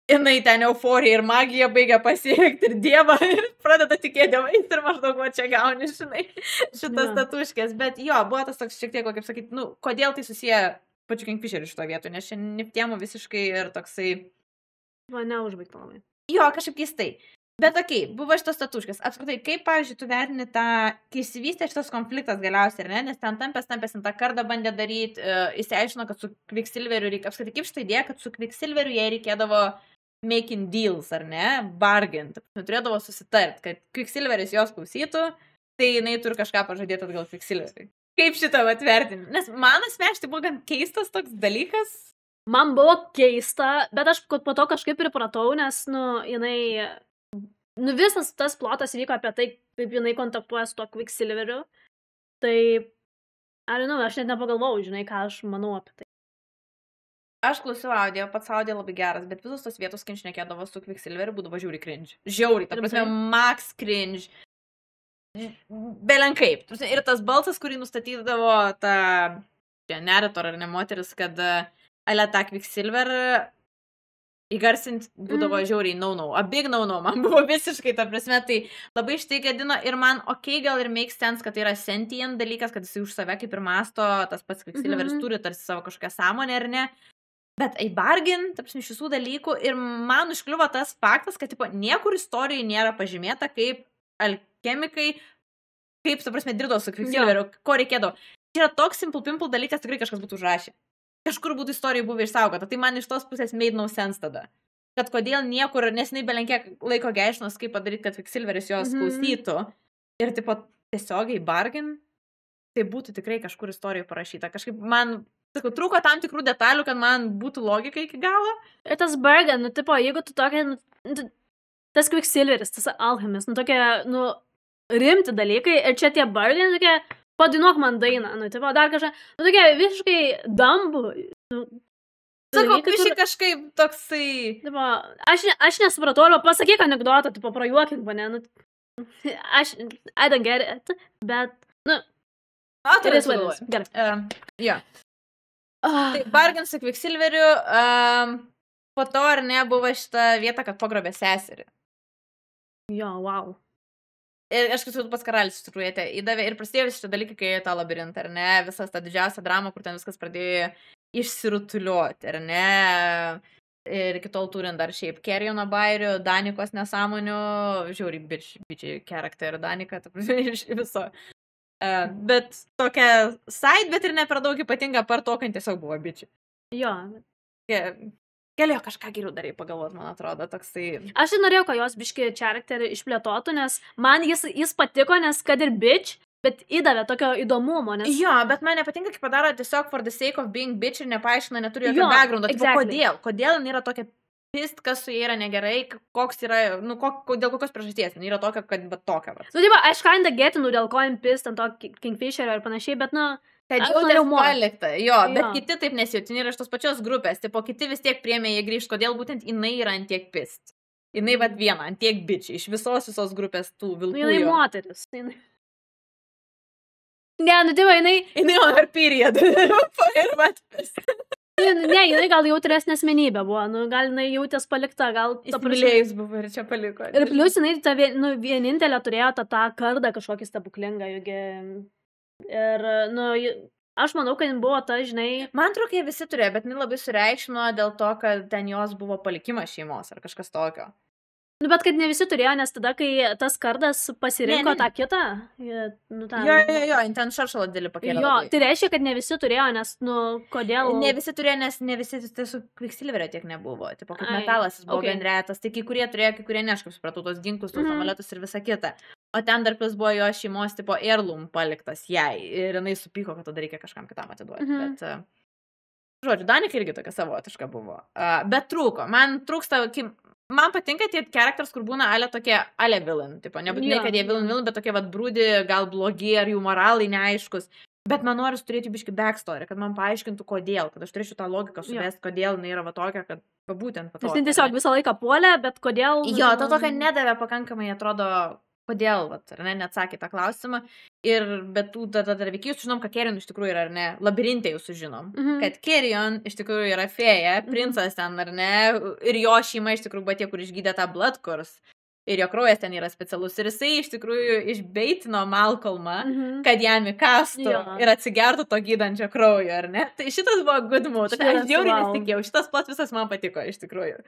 Speaker 1: jinai ten euforija ir magija baigia pasiekti ir dievą ir pradeda tikėti dievais ir maždaug va čia gauni, žinai, šitas tatuškės, bet jo, buvo tas toks šiek tiek, kaip sakyti, nu, kodėl tai susiję pačiu Kingfisheriu šito vietoj, nes čia niptiemo visiškai ir toksai...
Speaker 2: Man neužbaigta labai.
Speaker 1: Jo, kažkaip keistai. Bet okei, buvo šitos tatuškės. Apskritai, kaip, pavyzdžiui, tu vertini tą, kai įsivystė šitas konfliktas galiausiai, ar ne, nes ten tampės tą kardą bandė daryti, įsiaiškino, kad su Quicksilveriu reikia, apskritai, kaip šitą idėją, kad su Quicksilveriu jai reikėdavo making deals, ar ne, bargain, turėdavo susitart, kad Quicksilveris jos klausytų, tai jinai turi kažką pažadėti atgal Quicksilveriui. Kaip šitą atvertinti? Nes man asmeniškai buvo gan keistas toks dalykas.
Speaker 2: Man buvo keista, bet aš po to kažkaip pripratau, nes, nu, jinai... Nu, visas tas plotas vyko apie tai, kaip jinai kontaktuoja su to Quicksilveriu. Tai... aš net nepagalvojau, žinai, ką aš manau apie tai.
Speaker 1: Aš klausiau audio, pats audio labai geras, bet visos tos vietos, kai šnekėdavo su Quicksilveriu, būdavo žiauriai cringe. Žiauriai, ta prasme, max cringe. Belenkaip. Ir tas balsas, kurį nustatydavo ta narrator ar ne moteris, kad ale tą Quicksilver įgarsint būdavo žiauriai no. A big no, man buvo visiškai, ta prasme, tai labai štai gadino ir man, gal ir make sense, kad tai yra sentient dalykas, kad jisai už save kaip ir masto, tas pats Quicksilveris turi tarsi savo kažkokią sąmonę, ar ne? Bet bargain, ta prasme, iš visų dalykų ir man užkliuvo tas faktas, kad tipo, niekur istorijai nėra pažymėta, kaip alchemikai, kaip, ta prasme, dirbo su Quicksilveriu, ko reikėdavo. Tai yra toks simple dalykas, tikrai kažkas būtų užrašę. Kažkur būtų istorijai buvę išsaugota. Tai man iš tos pusės made no sense tada. Kad kodėl niekur, nes jinai belenkiek laiko gaišinos, kaip padaryti, kad Quicksilveris jos klausytų. Ir tipo, tiesiogiai bargain, tai būtų tikrai kažkur istorijoje parašyta. Kažkaip man, sakau, trūko tam tikrų detalių, kad man būtų logika iki galo.
Speaker 2: Ir tas bargain, tipo, jeigu tu tokia, tas Quicksilveris, tas Alchemist, tokie, rimti dalykai, ir čia tie bargain, tokie, padainuok man dainą, tipo, dar kažką, tokie visiškai dambų.
Speaker 1: Sakau, visiškai kažkaip toksai...
Speaker 2: Tipo, aš nesupratau, arba pasakyk anekdotą, tipo, prajuokink mane, I don't get it, bet,
Speaker 1: Autorė
Speaker 2: suvaidins. Gerai.
Speaker 1: Jo. Tai bargain su Quicksilveriu, po to ar ne buvo šita vieta, kad pagrobė seserį.
Speaker 2: Jo, wow.
Speaker 1: Ir aš kažkaip pas karalis iš tikrųjų įdavė ir prasidėjo visi šitą dalyką, kai tą labirintą, ar ne, visas tą didžiausią dramą, kur ten viskas pradėjo išsirutuliuoti, ar ne, ir iki tol turint dar šiaip Carriono bairių, Danikos nesąmonių, žiauriai bičiai charakterį Danika, iš viso. Bet tokia side, bet ir ne per daug ypatinga, par to, kad tiesiog buvo bičiai.
Speaker 2: Jo.
Speaker 1: Galėjo kažką geriau darai pagalvoti, man atrodo, toksai...
Speaker 2: Aš norėjau, kad jos biški charakterį išplėtotų, nes man jis patiko, nes kad ir bitch, bet įdavė tokio įdomumo, nes...
Speaker 1: Jo, bet man nepatinka, kai padaro tiesiog for the sake of being bitch ir nepaaiškina, neturi jokio backgroundo.
Speaker 2: Exactly.
Speaker 1: Kodėl jin yra tokia pist, kas su jie yra negerai, koks yra, dėl kokios priežasties, yra tokia, kad bet tokia.
Speaker 2: Aš kinda getinu, dėl ko jin pist ant to Kingfisherio ir panašiai, bet,
Speaker 1: Kad jau palikta, jo, bet kiti taip nesijauti, yra iš tos pačios grupės, tipo kiti vis tiek priėmė jie grįžti, kodėl būtent jinai yra ant tiek pist. Jinai vat viena, ant tiek bitčiai, iš visos grupės tų vilkų.
Speaker 2: Jinai moteris. Ne, jinai...
Speaker 1: Jinai on her period. Ir vat pist.
Speaker 2: Ne, jinai gal jautresnė asmenybė buvo, gal jinai jautės palikta, gal...
Speaker 1: Įsimylėjus buvo ir čia paliko.
Speaker 2: Ir plius jinai vienintelė turėjo tą kardą kažkokį stebuklingą, juk... Ir, aš manau, kad jin buvo ta, žinai...
Speaker 1: Man atrodo, jie visi turėjo, bet jinai labai sureikšmino dėl to, kad ten jos buvo palikimas šeimos ar kažkas tokio.
Speaker 2: Bet kad ne visi turėjo, nes tada, kai tas kardas pasirinko tą kitą...
Speaker 1: Jo, ten šaršalą dėlį pakėlė.
Speaker 2: Jo, tai reiškia, kad ne visi turėjo, nes, kodėl...
Speaker 1: Ne visi turėjo, nes ne visi su Quicksilverio tiek nebuvo. Tipo, kaip metalas jis buvo gan retas. Tai kai kurie turėjo, kai kurie ne, aš kaip supratau, tos ginklus, tos amuletus ir visa kita. O ten dar plus buvo jo šeimos tipo heirloom paliktas jai. Ir jinai supyko, kad tada reikia kažkam kitam atiduoti. Bet, žodžiu, Danika irgi tokia savotiška buvo. Bet trūko. Man trūksta, man patinka tie characters, kur būna ale tokie ale villain. Tipo, nebūtinai, kad jie villain, bet tokie vat brūdi, gal blogi, ar jų moralai neaiškus. Bet man noris turėti biškį backstory, kad man paaiškintų, kodėl. Kad aš turėčiau tą logiką suvesti, kodėl jinai yra va tokia, kad būtent va tokia.
Speaker 2: Jis tiesiog visą laiką puolė, bet kodėl...
Speaker 1: Jo, to tokia nedavė pakankamai, atrodo... Kodėl, ar ne, neatsakė tą klausimą. Ir bet tų dar veikėjų sužinom, kad Carrion iš tikrųjų yra, ar ne, labirinte jau sužinom. Kad Carrion iš tikrųjų yra fėja, princas ten, ar ne, ir jo šeima iš tikrųjų buvo tie, kur išgydė tą blood curse. Ir jo kraujas ten yra specialus. Ir jisai iš tikrųjų išbeitino Malcolmą, kad jam įkastų ir atsigertų to gydančio kraujo, ar ne. Tai šitas buvo good mood. Aš žiauriai nesitikėjau. Šitas plot visas man patiko, iš tikrųjų.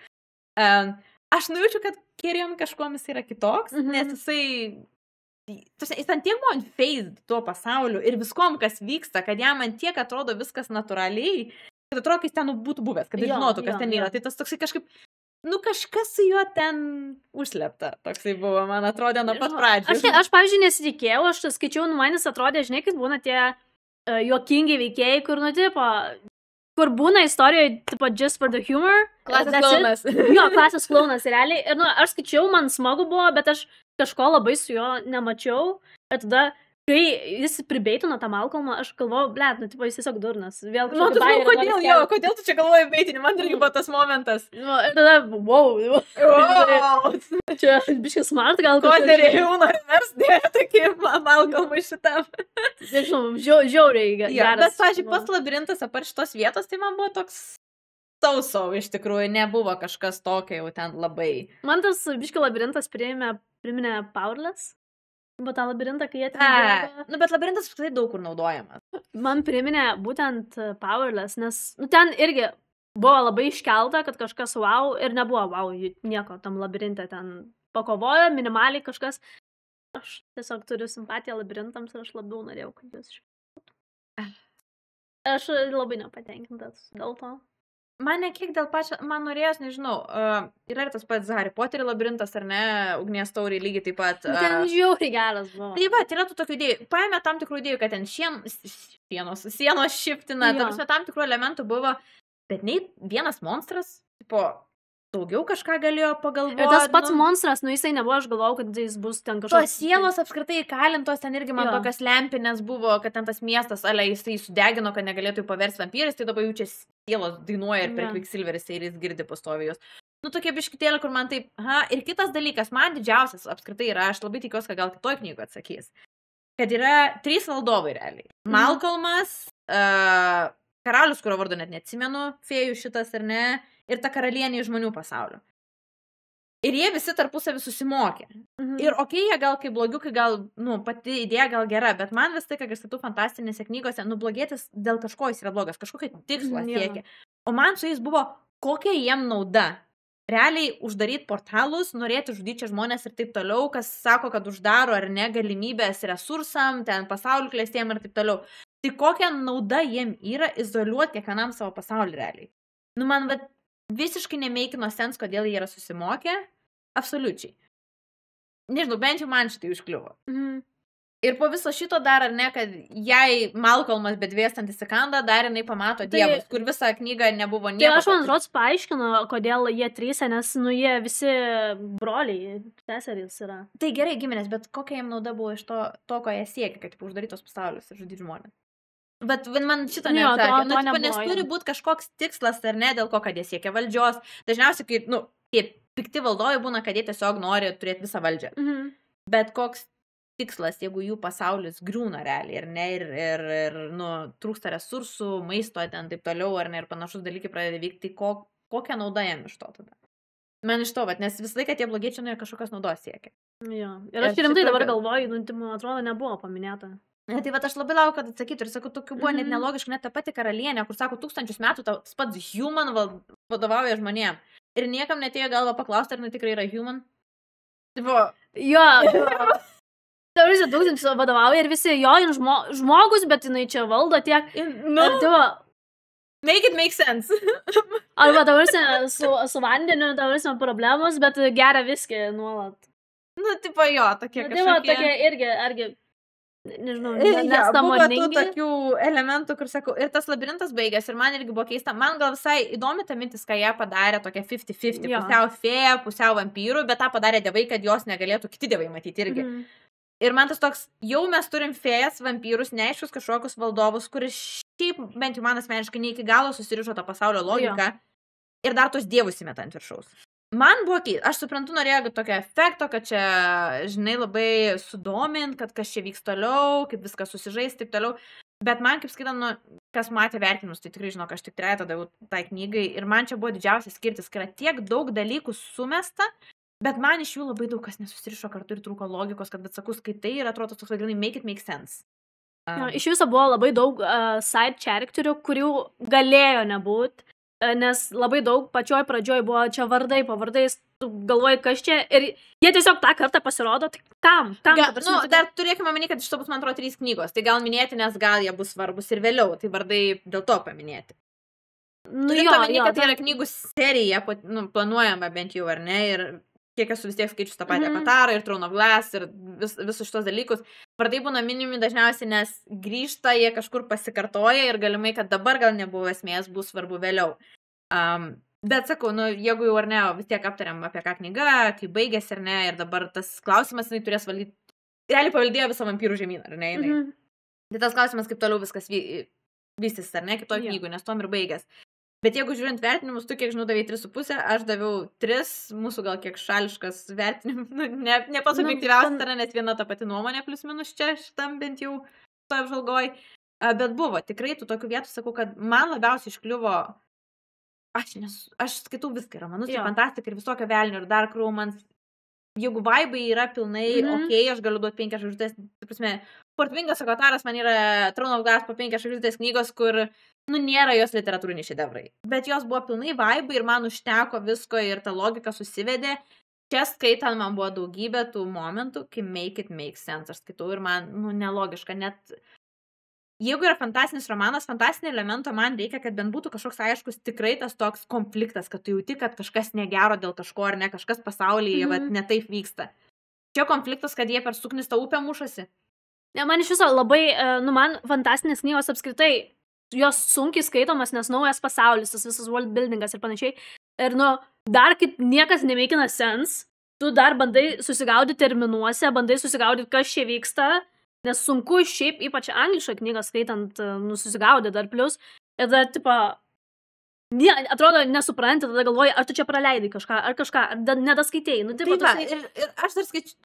Speaker 1: Aš nujaučiu, kad Carrion kažkuomis yra kitoks, nes jis ant tiek buvo unfazed tuo pasauliu ir viskom, kas vyksta, kad jam ant tiek atrodo viskas natūraliai, kad atrodo, kad jis ten būtų buvęs, kad jis žinotų, kas ten yra. Tai tas toksai kažkaip, kažkas su juo ten užslepta. Toksai buvo, man atrodė nuo pat pradžių.
Speaker 2: Aš pavyzdžiui, nesitikėjau, aš skaičiau, manis atrodė, žinai, kaip būna tie juokingi veikėjai, kur, kur būna istorijoje, tipo, just for the humor.
Speaker 1: Klasės klounas.
Speaker 2: Jo, klasės klounas, realiai. Ir, aš skaičiau, man smagu buvo, bet aš kažko labai su juo nemačiau. Ir tada, kai jis pribeitino tą Malcolmą, aš galvojau, blet, tipo, jis tiesiog durnas. Vėl
Speaker 1: kodėl tu čia galvoji beitinį? Man irgi buvo tas momentas.
Speaker 2: Ir tada, wow. Čia biškai smart gal.
Speaker 1: Koderį jauna vers dėjo tokį Malcolmą šitam.
Speaker 2: Nežinau, žiauriai geras.
Speaker 1: Bet, pažiūrėjau, pas labirintas apart šitos vietos, tai man buvo toks sausau, iš tikrųjų, nebuvo kažkas tokio jau ten labai.
Speaker 2: Man tas biškai labirintas priminė Powerless. Buvo tą labirintą, kai jie ten...
Speaker 1: Bet labirintas apskritai daug kur naudojamas.
Speaker 2: Man priminė būtent Powerless, nes ten irgi buvo labai iškelta, kad kažkas wow ir nebuvo wow, nieko tam labirinte ten pakovojo, minimaliai kažkas. Aš tiesiog turiu simpatiją labirintams ir aš labiau norėjau, kad jūs išpiltų. Aš labai nepatenkintas dėl to.
Speaker 1: Man ne kiek dėl pačio, man norėjęs, nežinau, yra ir tas pats Harry Potterį labirintas, ar ne, ugnies tauriai lygiai taip pat.
Speaker 2: Ten žiauriai geras buvo.
Speaker 1: Tai va, yra tų tokių idėjų. Paėmė tam tikrų idėjų, kad ten sienos šiftina, tam tikrų elementų buvo, bet nei vienas monstras, tipo, daugiau kažką galėjo pagalvoti.
Speaker 2: Ir tas pats monstras, jisai nebuvo, aš galvojau, kad jis bus ten kažkoks.
Speaker 1: Tos sielos apskritai įkalintos, ten irgi man tokios lempinės buvo, kad ten tas miestas, jisai sudegino, kad negalėtų paversti vampyrais, tai dabar jų čia sielos dainuoja ir per Quicksilveris ir jis girdi pastovi jos. Nu, tokie biškitėlė, kur man taip, ir kitas dalykas, man didžiausias apskritai yra, aš labai tikiuosi, kad gal kitoj knygų atsakys, kad yra 3 valdovai realiai. Malcolmas, karalius, kurio vardu net neatsimenu, fėjų šitas ar ne, ir ta karalienė iš žmonių pasaulio. Ir jie visi tarpusavį susimokė. Ir jie gal kaip blogiukai, gal, pati idėja gal gera, bet man vis tai, kai skaitau fantastinėse knygose, blogėtis dėl kažko jis yra blogas, kažkokį tikslą siekia. O man su jais buvo, kokia jiem nauda. Realiai uždaryti portalus, norėti žudyti žmonės ir taip toliau, kas sako, kad uždaro ar ne galimybės resursam, ten pasaulio klėstėjim ir taip toliau. Tai kokia nauda jiem yra izoliuoti kiekvienam savo pasaulį realiai. Man visiškai nemeikino sens, kodėl jie yra susimokę. Absoliučiai. Nežinau, bent jau man šitai užkliuvo. Ir po viso šito dar, ar ne, kad jei Malcolmas bedvėstant įsikanda, dar jinai pamato dievus, kur visą knygą nebuvo nieko.
Speaker 2: Tai aš man rods paaiškinu, kodėl jie trysia, nes, jie visi broliai, seserys yra.
Speaker 1: Tai gerai giminės, bet kokia jiems nauda buvo iš to, ko jie siekia, kad uždarytos pasaulius ir žudyti žmonės. Bet man šito neatsakė. Nes turi būti kažkoks tikslas ar ne, dėl ko, kad jie siekia valdžios. Dažniausiai, kai, tie pikti valdovai būna, kad jie tiesiog nori turėti visą valdžią. Bet koks tikslas, jeigu jų pasaulis griūna realiai, ar ne, ir trūksta resursų, maisto, ten taip toliau, ar ne, ir panašus dalykai pradeda vykti, tai kokią naudą jam iš to tada? Man iš to, nes visą laiką tie blogiečiai kažkokios naudos siekia.
Speaker 2: Jo. Ir aš rimtai dabar galvoju, man atrodo, nebuvo paminėta.
Speaker 1: Tai aš labai laukiu, kad atsakytų ir sakau, tokių buvo net nelogiškai, net ta pati karalienė, kur sako, 1000 metų tas pats human vadovauja žmonėm. Ir niekam netėjo galva paklausti, ar tikrai yra human.
Speaker 2: Jo. Tai visi 1000 vadovauja ir visi jo žmogus, bet jinai čia valdo tiek.
Speaker 1: Make it make sense.
Speaker 2: Arba su vandeniu, problemos, bet geria viskį nuolat.
Speaker 1: Tokie kažkokie.
Speaker 2: Tokie irgi, nežinau,
Speaker 1: buvo tų tokių elementų, kur sakau, ir tas labirintas baigęs, ir man irgi buvo keista, man gal visai įdomi ta mintis, ką jie padarė tokia 50-50, pusiau fėja, pusiau vampyrų, bet tą padarė dievai, kad jos negalėtų kiti dievai matyti irgi. Ir man tas toks, jau mes turim fėjas, vampyrus, neaiškus kažkokius valdovus, kuris šiaip, bent jau man asmeniškai, ne iki galo susirišo tą pasaulio logiką, ir dar tos dievus įmeta ant viršaus. Man buvo keista, aš suprantu, norėjau tokio efekto, kad čia, žinai, labai sudomint, kad kas čia vyks toliau, kaip viskas susižais, taip toliau. Bet man, kaip skaitant, kas matė vertinimus, tai tikrai žinau, kad aš tik 3 daviau tai knygai. Ir man čia buvo didžiausias skirtis, kad yra tiek daug dalykų sumesta, bet man iš jų labai daug kas nesusirišo kartu ir trūko logikos, kad, bet sakau, skaitai ir atrodo toks vadinai make it make sense.
Speaker 2: Iš viso buvo labai daug side characterių, kurių galėjo nebūti. Nes labai daug pačioj pradžioj buvo čia vardai, pavardais, tu galvoji, kas čia, ir jie tiesiog tą kartą pasirodo, tai kam?
Speaker 1: Dar turėkime manyti, kad iš to bus, man atrodo, 3 knygos, tai gal minėti, nes gal jie bus svarbus ir vėliau, tai vardai dėl to paminėti. Turėkime manyti, kad tai yra knygų serija, planuojama bent jau, ar ne, ir kiek esu vis tiek skaičius tą patį Avatarą ir Throne of Glass ir visus šitos dalykus. Vardai būna minimi dažniausiai, nes grįžta, jie kažkur pasikartoja ir galimai, kad dabar gal nebuvo esmės, bus svarbu vėliau. Bet sakau, jeigu jau ar ne, vis tiek aptariam apie ką knyga, kai baigėsi ar ne, ir dabar tas klausimas, jinai turės valdyti, realiai pavaldėjo visą vampyrų žemyną, ar ne, jinai. Tai tas klausimas, kaip toliau viskas vystys, ar ne, kitoj knygų, nes tom ir baigęs. Bet jeigu žiūrint vertinimus, tu kiek žinau davai 3,5, aš daviau 3, mūsų gal kiek šališkas vertinimus, ne pats objektyviausias, nes viena ta pati nuomonė plius minus čia, šitam bent jau to apžalgoj. Bet buvo, tikrai tų tokių vietų, sakau, kad man labiausiai iškliuvo, aš skaitau viską, romanus, ir fantastika, ir visokio velnio, ir Dark Romance. Jeigu vaibai yra pilnai, aš galiu duoti 5 žvaigždės, tai prasme, Portvingas Avataras man yra Throne of Glass po 5 žvaigždės knygos, kur nėra jos literatūriniai šedevrai. Bet jos buvo pilnai vaibai ir man užteko visko ir ta logika susivedė. Čia skaitant man buvo daugybė tų momentų, kai make it make sense. Aš skaitau ir man, nelogiška, net jeigu yra fantastinis romanas, fantastinio elemento man reikia, kad bent būtų kažkoks aiškus tikrai tas toks konfliktas, kad tu jauti, kad kažkas negero dėl kažko ar ne, kažkas pasaulyje vat, ne taip vyksta. Čia konfliktas, kad jie per suknistą upę mušasi.
Speaker 2: Ne, man iš viso labai, man fantastinės knygos apskritai, jos sunkiai skaitomas, nes naujas pasaulis, tas visas world buildingas ir panašiai. Ir, dar kaip niekas nemeikina sense, tu dar bandai susigaudyti terminuose, bandai susigaudyti, kas čia vyksta, nes sunku šiaip, ypač anglišką knygą skaitant, susigaudyti dar plus. Ir dar, atrodo, nesupranti, tada galvoji, ar tu čia praleidai kažką, ar nedaskaitėjai.
Speaker 1: Ir aš dar skaičiu.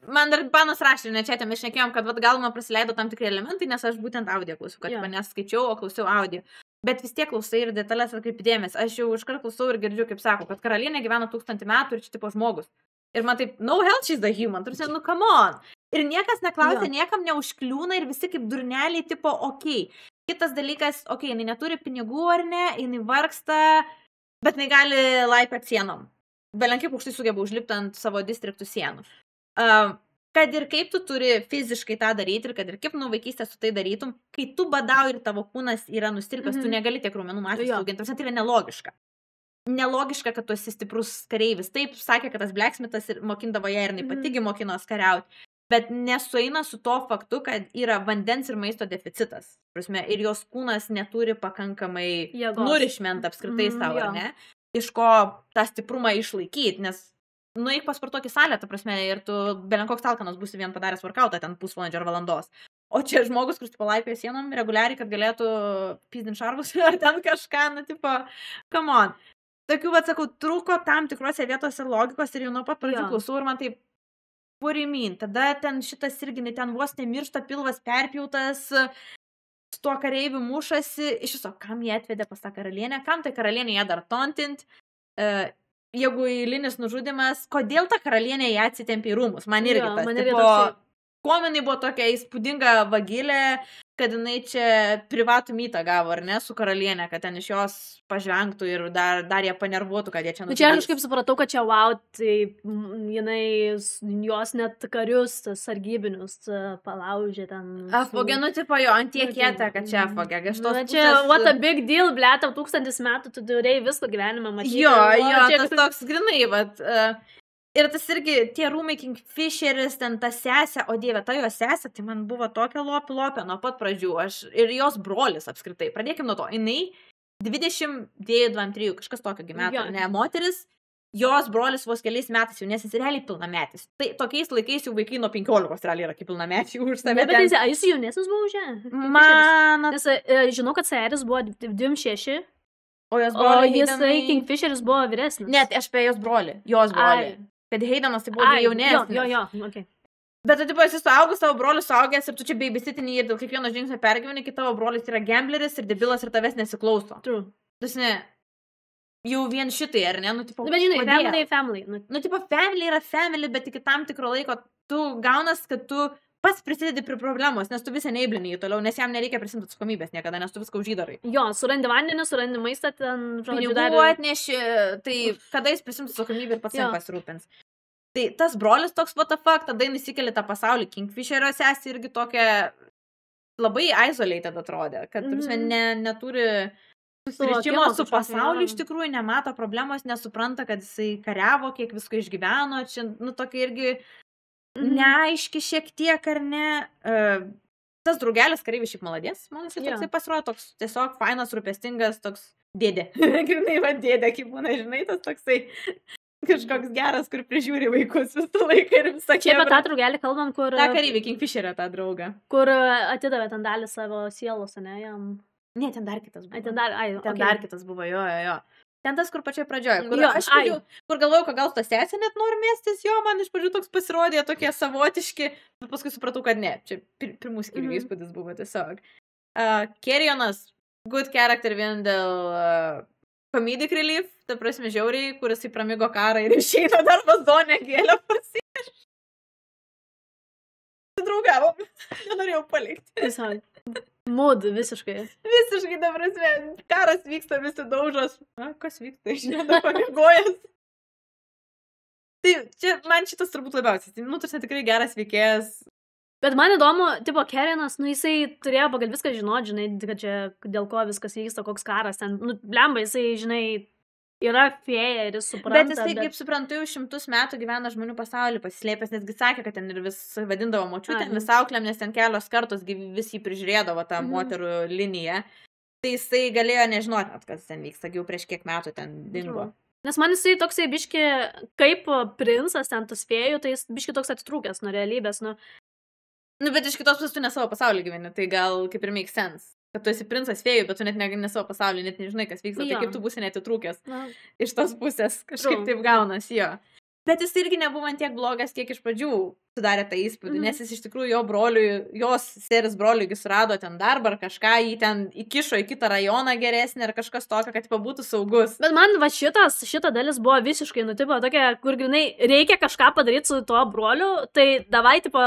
Speaker 1: Man dar panas rašė, ne čia mes šnekėjom, kad gal man praleido tam tikri elementai, nes aš būtent audio klausiu, kad neskaičiau, o klausiau audio. Bet vis tiek klausai ir detalės atkreipi dėmesį. Aš jau iškart klausau ir girdžiu, kaip sako, kad karalienė gyvena 1000 metų ir čia tipo žmogus. Ir man taip, no hell she's the human. Tarsi, come on. Ir niekas neklausia, niekam neužkliūna ir visi kaip durneliai tipo, okei. Kitas dalykas, jinai neturi pinigų ar ne, jinai vargsta, bet jinai gali laipėt sienom. Belenkiai aukštai sugeba užlipti ant savo distriktų sienų. Kad ir kaip tu turi fiziškai tą daryti ir kad ir kaip vaikystės tu tai darytum, kai tu badauji ir tavo kūnas yra nustirpęs, tu negali tiek raumenų masės auginti. Tai yra nelogiška. Nelogiška, kad tu esi stiprus kareivis. Taip sakė, kad tas blacksmithas mokindavo ją ir jinai patigi mokinos kariauti. Bet nesueina su to faktu, kad yra vandens ir maisto deficitas. Ir jos kūnas neturi pakankamai nourishment apskritai savo, ne? Iš ko tą stiprumą išlaikyti, nes nueik pasportuok į salę, ir tu belenkoks talkanas būsi vien padaręs workoutą ten pusvalandžio ar valandos. O čia žmogus, kuris palaipioja sienom reguliariai, kad galėtų pizdint šarvus ar ten kažką, come on. Tokių, sakau, trūko tam tikrose vietose logikos ir jau nuo pat pradžių klausau ir man taip purimin. Tada ten šitas irgi ten vos nemiršta, pilvas perpjautas, su tuo kareiviu mušasi. Iš viso, kam jie atvedė pas tą karalienę, kam tai karalienė ją dar tontint. Jeigu eilinis nužudimas, kodėl ta karalienė ją atsitempė į rūmus? Man irgi tas, kuo jinai buvo tokia įspūdinga vagilė, kad jinai čia privatų mytą gavo, ar ne, su karalienė, kad ten iš jos pažvengtų ir dar ją panervuotų, kad jie čia nužudys.
Speaker 2: Čia aš kaip supratau, kad čia tai jinai jos net karius, sargybinius palaužė ten.
Speaker 1: Apvogė, ant tiek kietą, kad čia apvogė.
Speaker 2: Čia, what a big deal, blėta, 1000 metų tu turėjai visą gyvenimą matyti.
Speaker 1: Jo, tas toks grinai, ir tas irgi, tie rūmai Kingfisheris, ten ta sesė, o dieve, ta jo sesė, tai man buvo tokia lopė nuo pat pradžių, ir jos brolis apskritai. Pradėkim nuo to, jinai 22-23, kažkas tokio metų, ne, moteris, jos brolis vos keliais metais jaunesnis, realiai pilnametis. Tai tokiais laikais jau vaikai nuo 15 realiai yra kaip pilnamečiai už save.
Speaker 2: Bet jis jaunesnis buvo už ją? Nes žinau, kad Seris buvo 26, o jisai Kingfisheris buvo vyresnis.
Speaker 1: Net, aš apie jos brolį. Kad Heidanas tai buvo jaunesnis.
Speaker 2: Jo, okay.
Speaker 1: Bet tu, esi suaugus, tavo brolis suaugęs ir tu čia babysitini ir dėl kiekvieno žingsnio pergyveni, kai tavo brolis yra gambleris ir debilas ir tavęs nesiklauso.
Speaker 2: True.
Speaker 1: Jau vien šitai, ar ne?
Speaker 2: Bet žinai, family.
Speaker 1: Family yra family, bet iki tam tikro laiko tu gaunas, kad tu pats prisidedi prie problemos, nes tu visą neįblini jį toliau, nes jam nereikia prisimti atsakomybės niekada, nes tu viską užžydarai.
Speaker 2: Jo, surandi vandenį, surandi maistą, ten
Speaker 1: pinigų atneši, tai kada jis prisims atsakomybę ir pats jam pasirūpins. Tai tas brolis toks what the fuck, tada jis įkeli tą pasaulį. Kingfisherio sesė irgi tokia labai isolated atrodė, kad neturi susirišimo su pasauliu, iš tikrųjų nemato problemos, nesupranta, kad jisai kariavo, kiek visko išgyveno, čia, tokia irgi neaiški šiek tiek, ar ne. Tas draugelis kareivis šiaip maladės, man toksai pasirodo, toks tiesiog fainas, rūpestingas, toks dėdė. Grinai dėdė, kaip būna, žinai, tas toksai kažkoks geras, kur prižiūri vaikus visą laiką ir visą
Speaker 2: Čia apie tą draugelį kalbam, kur...
Speaker 1: Ta kareivį, Kingfisherio tą draugą.
Speaker 2: Kur atidavė ten dalį savo sielos, ne, jam...
Speaker 1: Ne, ten dar kitas buvo.
Speaker 2: Ten
Speaker 1: dar kitas buvo, jo. Ten tas, kur pačioj pradžioje. Kur galvojau, kad gal ta sesė net nori mėstis, man iš pradžių toks pasirodė tokie savotiški, bet paskui supratau, kad ne. Čia pirmų skyrių įspūdis buvo tiesiog. Carrionas, good character vien dėl comedic relief, ta prasme žiauriai, kuris įpramigo karą ir išeina dar vazonę gėlę pasieš. Draugavom, nenorėjau palikti.
Speaker 2: Tiesiog. Mood, visiškai.
Speaker 1: Visiškai, ta prasme, karas vyksta, visi daužos. Kas vyksta, aš nedapamigojęs. Tai čia, man šitas turbūt labiausiai. Tarsi tikrai geras veikėjas.
Speaker 2: Bet man įdomu, tipo, Carrionas, nu, jisai turėjo pagal viską žinoti, žinai, kad čia dėl ko viskas vyksta, koks karas ten. Nu, blemba, jisai, žinai, yra fėja ir jis supranta.
Speaker 1: Bet jisai, kaip suprantu, jau 100 metų gyvena žmonių pasaulyje pasislėpęs, netgi sakė, kad ten ir vis vadindavo močiutėm, vis auklėm, nes ten kelios kartos vis jį prižiūrėdavo tą moterų liniją. Tai jisai galėjo nežinoti, net, kas ten vyksta, jau prieš kiek metų ten dingo.
Speaker 2: Nes man jisai toksai biški, kaip princas ten tos fėjų, tai jis biški toks atitrūkęs nuo realybės, nu.
Speaker 1: Nu, bet iš kitos pusės tu ne savo pasaulį gyveni, tai gal kaip ir make sense. Kad tu esi princas fėjų, bet tu net ne savo pasaulį, net nežinai, kas vyksta, tai kaip tu būsi netitrūkęs iš tos pusės, kažkaip taip gaunas, jo. Bet jis irgi nebuvo tiek blogas, kiek iš pradžių sudarė tą įspūdį, nes jis iš tikrųjų jo broliui, jos seris broliui surado ten darbą ar kažką, jį ten įkišo į kitą rajoną geresnį ar kažkas tokio, kad būtų saugus.
Speaker 2: Bet man va šita dalis buvo visiškai, nu, tipo, tokia, kur grinai reikia kažką padaryti su tuo broliu, tai davai, tipo,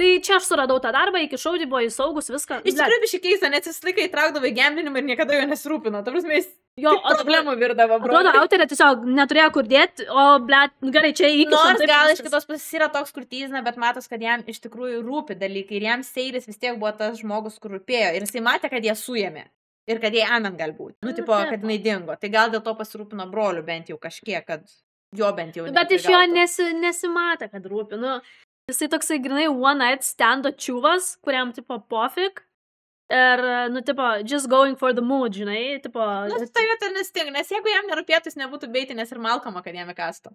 Speaker 2: tai čia aš suradau tą darbą, iki šaudį buvo įsaugus viską.
Speaker 1: Iš tikrųjų biškai keista, nes jis laikai įtraukdavo į gamblinimą ir niekada jo nesirūpino. Ta prasme, jis problemų virdavo, bro.
Speaker 2: Atrodo, autorė tiesiog neturėjo kur dėti, o, blet, gerai, čia įkišam.
Speaker 1: Nors gal iš kitos pusės yra toks, kur tyzina, bet matos, kad jam iš tikrųjų rūpi dalykai ir jam Seiris vis tiek buvo tas žmogus, kur rūpėjo. Ir jisai matė, kad jie suėmė. Ir kad jie amen galbūt. Nu, tipo, kad jinai dingo. Tai gal dėl to pasirūpino broliu bent jau kažkiek, kad jo bent jau.
Speaker 2: Bet iš jo nesimatė, kad rūpi, nu. Jisai toksai grinai one night stando čiūvas, kuriam, tipo, pofik. Ir, nu, tipo, just going for the mood, žinai, tipo...
Speaker 1: Nu, tai vieta nestinga, nes jeigu jam nerūpėtų, jis nebūtų beitinės ir Malcolmą, kad jam įkastų.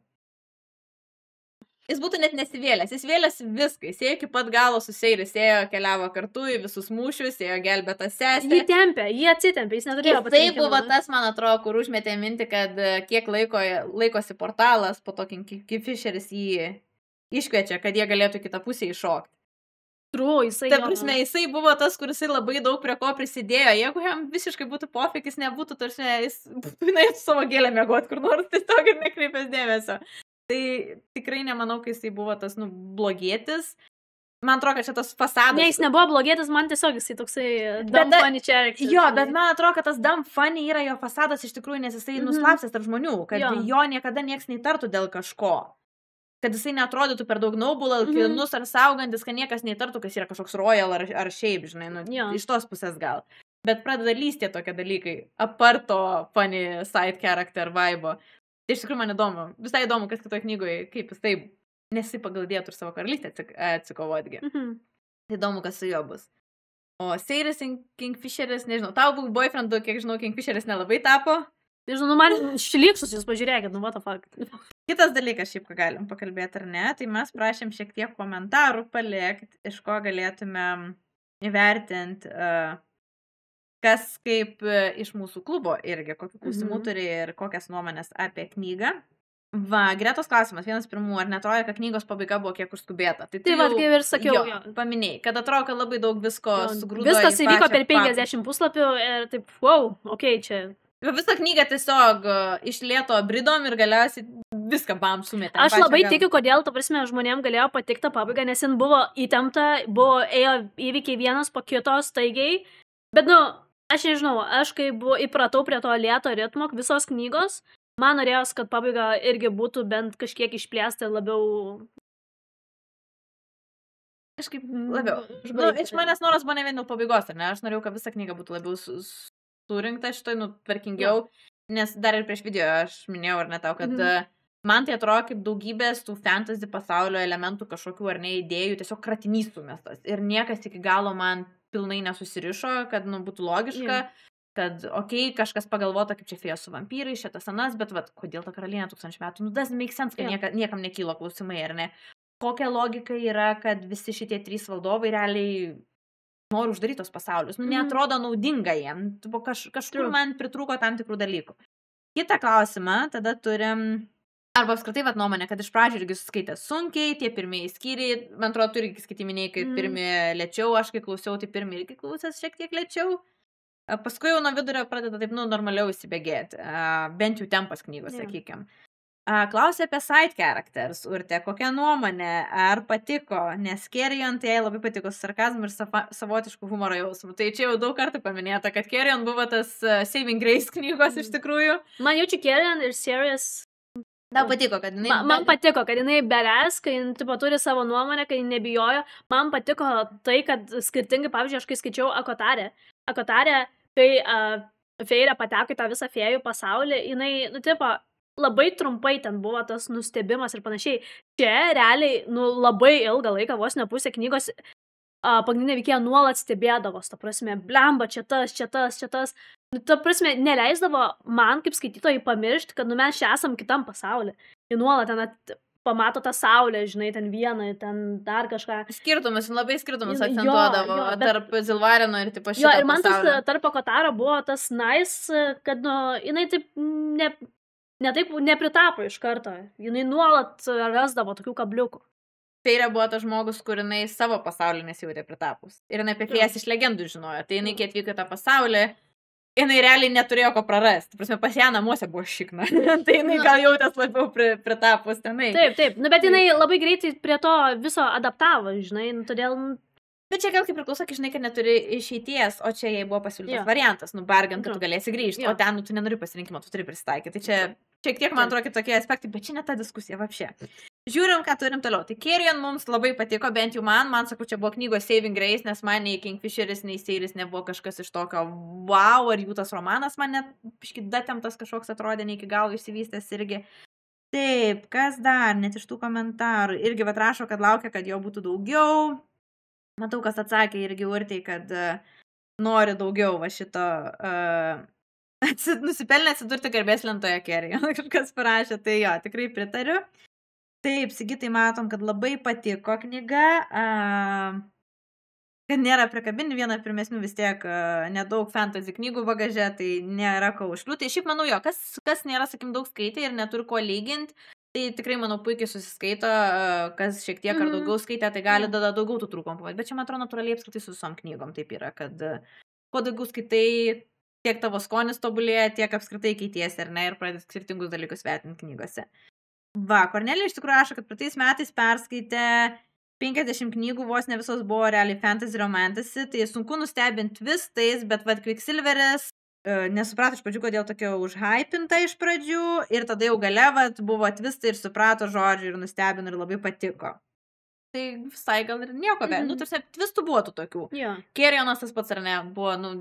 Speaker 1: Jis būtų net nesivėlęs, jis vėlės viską, jis ėjo iki pat galo su Seiris, ėjo, keliavo kartu į visus mūšius, ėjo gelbėtą sesę.
Speaker 2: Jį tempė, jį atsitempė, jis neturėjo
Speaker 1: pasirinkimo. Tai buvo tas, man atrodo, kur užmetė mintį, kad kiek laikosi portalas, po to Kingfisheris jį iškviečia, kad jie galėtų kitą pusę iššokti.
Speaker 2: Jisai...
Speaker 1: Ta prasme, jisai buvo tas, kuris labai daug prie ko prisidėjo. Jeigu jam visiškai būtų pofik, jis nebūtų, tarsi, jis būtų savo gėlę mėgot kur nors, tai tokį nekreipęs dėmesio. Tai tikrai nemanau, kad jisai buvo tas, nu, blogietis. Man atrodo, kad čia tas fasadas...
Speaker 2: Ne, jis nebuvo blogietis, man tiesiog jisai toksai dumb funny character.
Speaker 1: Jo, bet man atrodo, kad tas dumb funny yra jo fasadas iš tikrųjų, nes jisai nuslapsęs tarp žmonių, kad jo niekada nieks neįtartų dėl kažko. Kad jisai neatrodytų per daug naubulą, kilnus ar saugantis, kad niekas neįtartų, kas yra kažkoks royal ar šiaip, žinai, nu, iš tos pusės gal. Bet pradeda lystė tokie dalykai, aparto funny side character vibe. Tai iš tikrųjų man įdomu, visai įdomu, kas kitoje knygoje, kaip jis taip nesipagalbėtų ir savo karalystę atsikovodgi. Tai įdomu, kas su juo bus. O Seiris Kingfisheris, nežinau, tau buvo boyfriendu, kiek žinau, Kingfisheris nelabai tapo.
Speaker 2: Nežinau, nu man šlikštus jūs pažiūrėkit, nu what the fuck.
Speaker 1: Kitas dalykas, šiaip ką galim pakalbėti ar ne, tai mes prašėm šiek tiek komentarų palikti, iš ko galėtumėm įvertinti, kas kaip iš mūsų klubo irgi, kokių klausimų turi ir kokias nuomonės apie knygą. Va, Gretos klausimas, vienas pirmų, ar netrodo, kad knygos pabaiga buvo kiek užskubėta?
Speaker 2: Tai va, kaip ir sakiau,
Speaker 1: paminėjai, kad atrodo, kad labai daug visko sugrūdo.
Speaker 2: Viskas įvyko per 50 puslapių ir taip, wow, okei, čia...
Speaker 1: Visą knygą tiesiog iš lėto bridom ir galiausiai viską bam sumetėm.
Speaker 2: Aš labai tikiu, kodėl, ta prasme, žmonėm galėjo patikti pabaigą, nes jin buvo įtempta, ėjo įvykiai vienas po kitos staigiai. Bet, nu, aš nežinau, aš kai įpratau prie to lėto ritmo visos knygos, man norėjos, kad pabaiga irgi būtų bent kažkiek išplėsta labiau...
Speaker 1: Kažkaip labiau. Nu, iš manęs noras buvo ne vien dėl pabaigos, ar ne? Aš norėjau, kad visa knyga būtų labiau surinkta šitoj, nu, tvarkingiau, nes dar ir prieš video aš minėjau, ar ne tau, kad man tai atrodo kaip daugybės tų fantasy pasaulio elementų kažkokių ar ne idėjų, tiesiog kratinys sumestas. Ir niekas iki galo man pilnai nesusirišo, kad, nu, būtų logiška, kad, okei, kažkas pagalvota, kaip čia fėjos su vampyrai, šitas anas, bet, vat, kodėl ta karalienė 1000 metų, nu, doesn't make sense, kad niekam nekyla klausimai, ar ne? Kokia logika yra, kad visi šitie 3 valdovai realiai nori uždarytos pasaulius. Nu, neatrodo naudinga jiem. Kažkur man pritrūko tam tikrų dalykų. Kitą klausimą tada turim, arba apskritai vat nuomonė, kad iš pradžių irgi suskaitė sunkiai, tie pirmieji skyriai, man atrodo, tu irgi skaitiminiai, kai pirmieji lėčiau, aš kai klausiau, tai pirmieji irgi klausęs šiek tiek lėčiau. Paskui jau nuo vidurio pradeda taip, nu, normaliau įsibėgėti. Bent jau tempas knygos, sakykim. Klausė apie side characters, Urte, kokia nuomonė, ar patiko, nes Carrion tai jai labai patiko sarkazmų ir savotiškų humoro jausmų. Tai čia jau daug kartų paminėta, kad Carrion buvo tas Saving Grace knygos iš tikrųjų.
Speaker 2: Man jaučiu Carrion ir Sirius
Speaker 1: Tau patiko, kad jinai...
Speaker 2: Man patiko, kad jinai beres, kad jinai tipo, turi savo nuomonę, kad jinai nebijojo. Man patiko tai, kad skirtingai, pavyzdžiui, aš kai skaičiau Akotarę, kai Feirė pateko į tą visą fėjų pasaulį, jinai, nu, tipo, labai trumpai ten buvo tas nustebimas ir panašiai. Čia realiai, nu, labai ilgą laiką, vos ne pusę knygos, pagrindinė veikėja nuolat stebėdavo, ta prasme, blemba, čia tas. Nu, ta prasme, neleisdavo man, kaip skaitytojai, pamiršti, kad nu, mes čia esam kitam pasaulyje. Ir nuolat ten pamato tą saulę, žinai, ten vieną, ten dar kažką.
Speaker 1: Skirtumus, labai skirtumus akcentuodavo tarp Zilvarino ir tipo šito pasaulio.
Speaker 2: Ir man tas tarp Akotaro buvo tas nice, kad, nu, jinai taip taip nepritapo iš karto. Jinai nuolat rasdavo tokių kabliukų.
Speaker 1: Feirė buvo tas žmogus, kur jinai savo pasaulį nesijautė pritapus. Ir jinai apie fėjas iš legendų žinojo. Tai jinai, kai atvyko į tą pasaulį, jinai realiai neturėjo ko prarasti. Prasme, pas ją namuose buvo šikna. Tai jinai gal jautės labiau pritapus tenai.
Speaker 2: Taip. Nu, bet jinai labai greitai prie to viso adaptavo, žinai, nu, todėl...
Speaker 1: Bet čia gal kaip priklauso, žinai, kad neturi išeities, o čia jai buvo pasiūlytas variantas, nu, bargain, kad tu galėsi grįžti, o ten, nu, tu nenori pasirinkimo, tu turi prisitaikyti. Tai čia šiek tiek, man atrodo, kitokie aspektai, bet čia ne ta diskusija, vapšė. Žiūrim, ką turim toliau. Tai Carrion mums labai patiko, bent jau man, sakau, čia buvo knygos Saving Grace, nes man nei Kingfisheris, nei Seiris nebuvo kažkas iš tokio, wow, ar jų tas romanas man net biškį datemtas kažkoks atrodė, ne iki galo išsivystęs irgi. Taip, kas dar, net iš tų komentarų, irgi atrašo, kad laukia, kad jo būtų daugiau. Matau, kas atsakė irgi Urtei, kad nori daugiau va šito, nusipelnė atsidurti garbės lentoje Carrion, kažkas parašė, tai jo, tikrai pritariu. Taip, Sigitai matom, kad labai patiko knyga, kad nėra priekabinį, vieną pirmesnių vis tiek nedaug fantasy knygų bagaže, tai nėra ko užkliūti. Šiaip manau jo, kas nėra, sakim, daug skaitė ir neturi ko lyginti, tai tikrai, manau, puikiai susiskaito, kas šiek tiek ar daugiau skaitė, tai gali tada daugiau tų trūkom pamatyti. Bet čia, man atrodo, natūraliai apskritai su visom knygom taip yra, kad kuo daugiau skaitai, tiek tavo skonis tobulėja, tiek apskritai keitiesi, ar ne, ir pradėti skirtingus dalykus vertinti knygose. Va, Kornelija iš tikrųjų rašo, kad praeitais metais perskaitė 50 knygų, vos ne visos buvo realiai fantasy romantasy, tai sunku nustebinti twistais, bet vad Quicksilveris nesuprato iš pradžių, kodėl tokia užhypinta iš pradžių, ir tada jau gale vat buvo twistai ir suprato žodžių ir nustebino ir labai patiko. Tai visai gal ir nieko, bet, nu, tarsi twistų buvo tų tokių. Carrionas tas pats, ar ne, buvo, nu,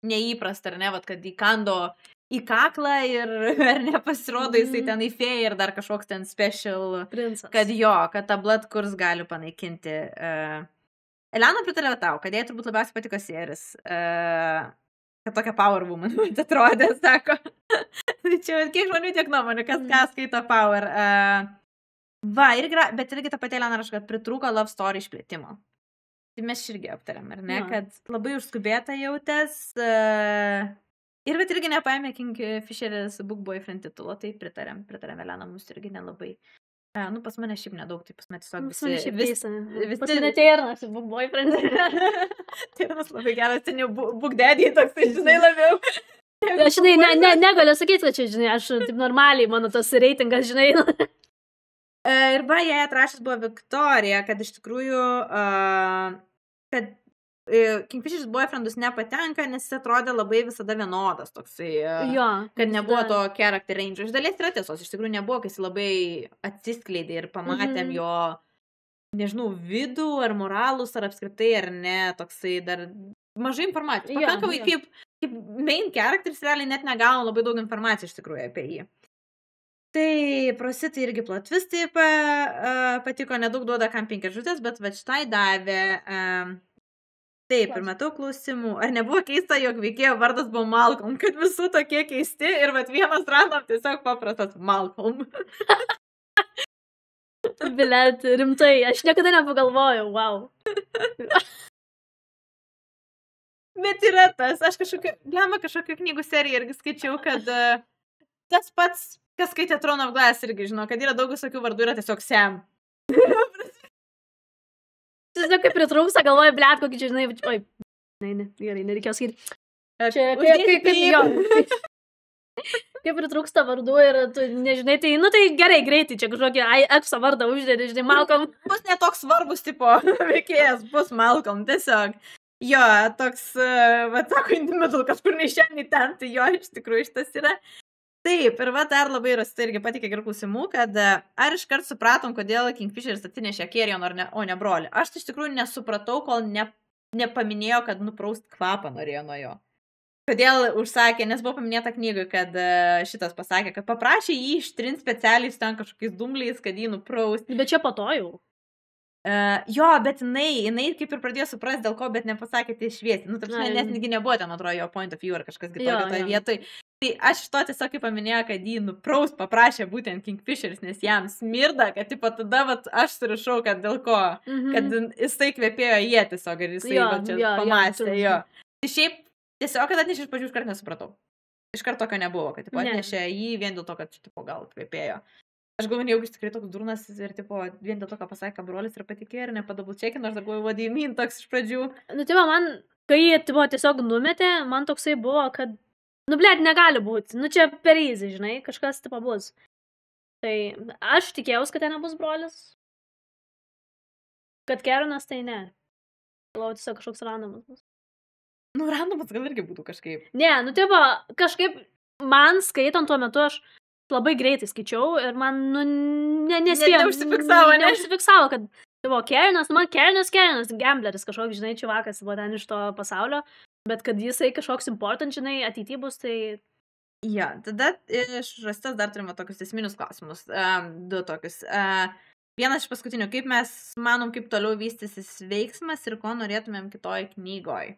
Speaker 1: neįprasta, ar ne, vat, kad įkando į kaklą ir ar nepasirodo jisai ten į fėją ir dar kažkoks ten special
Speaker 2: princas.
Speaker 1: Kad ta blood kurs gali panaikinti. Elena pritarė tau, kad jai turbūt labiausiai patiko Seiris. Kad tokia power woman atrodė, sako. Čia kiek žmonių tiek nuomonių, kas skaito power. Va, bet irgi ta pati Elena rašo, kad pritrūko love story išplėtimo. Tai mes irgi aptarėm, ar ne? Kad labai užskubėta jautės. Ir bet irgi nepaėmė Kingfisheris Book Boyfriend titulo, tai pritarėm Elena, mus irgi nelabai. Nu, pas mane šiaip nedaug, tai pas mane tiesiog visi...
Speaker 2: Pas mane Tiernas, Book Boyfriend.
Speaker 1: Tiernas labai geras, ten jau Book Daddy toks, tai žinai labiau.
Speaker 2: Aš, žinai, negaliu sakyti, kad čia, žinai, aš taip normaliai, mano tas reitingas, žinai.
Speaker 1: Ir va, jai atrašęs buvo Viktorija, kad iš tikrųjų, kad Kingfisheris Boyfriendus nepatenka, nes jis atrodė labai visada vienodas toksai, kad nebuvo to character range. Iš dalies yra tiesos, iš tikrųjų nebuvo, kai jis labai atsiskleidė ir pamatėm jo, nežinau, vidų ar moralus, ar apskritai, ar ne, toksai dar mažai informacijos. Pakankamai kaip main characteris realiai net negauna labai daug informacijos iš tikrųjų apie jį. Tai Prositai irgi plot twistai patiko, nedaug duoda kam 5 žutės, bet va šitai davė... Taip, ir matau klausimų. Ar nebuvo keista, jog veikėjo vardas buvo Malcolm, kad visų tokie keisti ir vat vienas random tiesiog paprastas Malcolm.
Speaker 2: Bilet, rimtai, aš niekada nepagalvojau, wow.
Speaker 1: Bet yra tas, aš kažkokią knygų seriją irgi skaičiau, kad tas pats, kas skaitė Throne of Glass irgi žino, kad yra daug visokių vardų, yra tiesiog Sam.
Speaker 2: Tiesiog kaip pritrūksta, galvoju, blet, kokį čia, žinai, oi, ne, gerai, nereikėjo sakyti. Kaip pritrūksta vardų ir tu nežinai, tai, nu, tai gerai, greitai, čia kažkokį X vardą uždėdė, žinai, Malcolm.
Speaker 1: Bus netoks svarbus, tipo, veikėjas, bus Malcolm, tiesiog. Jo, toks, va, sako, individual, kažkur nei šiandien ten, tai jo, iš tikrųjų šitas yra. Taip, ir va dar labai Rosita irgi patikė gerų klausimų, kad ar iškart supratom, kodėl Kingfisheris atsinešė Carrion, o ne brolį. Aš tai iš tikrųjų nesupratau, kol nepaminėjo, kad nupraust kvapą norėjo nuo jo. Kodėl užsakė, nes buvo paminėta knygoje, kad šitas pasakė, kad paprašė jį ištrinti specialiai su ten kažkokiais dumbliais, kad jį nupraust.
Speaker 2: Bet čia po to jau.
Speaker 1: Jo, bet jinai kaip ir pradėjo suprasti, dėl ko, bet nepasakė tai šviesti. Nu, tarp nes nebuvo ten, atrodo, jo point of view ar kažkas kitokio toje vietoje. Tai aš iš to tiesiog kaip paminėjau, kad jį nupraust paprašė būtent Kingfisheris, nes jam smirda, kad tipo tada vat, aš surišau, kad dėl ko, kad jisai kvepėjo jie tiesiog ir jisai pamastė jo. Tai šiaip tiesiog, kad atnešė iš pradžių iškart nesupratau. Iškart tokio nebuvo, kad tipo, atnešė jį vien dėl to, kad tipo, gal kvepėjo. Aš galvoju, jau jis tikrai toks durnas ir tipo, vien dėl to, ką pasakė brolis ir patikėjo ir nepadabul čekino, aš dar galvoju, what do you mean, toks iš pradžių.
Speaker 2: Nu, tipo, man, kai tipo, tiesiog numetė, man toksai buvo, kad nu, blėd, negali būti. Nu, čia per easy, žinai, kažkas tipo bus. Tai aš tikėjausi, kad ten nebus brolis. Kad Carrionas, tai ne. Galvoju, tiesiog kažkoks randomas bus.
Speaker 1: Nu, randomas gal irgi būtų kažkaip.
Speaker 2: Ne, nu, tipo, kažkaip man skaitant tuo metu aš labai greitai skaičiau ir man, nu, nespėjau. Neužsifiksavo, kad, tipo, Carrionas, nu, man Carrionas, gambleris kažkoks, žinai, čivakas buvo ten iš to pasaulio. Bet kad jisai kažkoks important, žinai, ateity bus, tai...
Speaker 1: Ja, tada iš Rositos dar turime tokius esminius klausimus. Du tokius. Vienas iš paskutinių, kaip mes manom, kaip toliau vystysis veiksmas ir ko norėtumėm kitoj knygoj?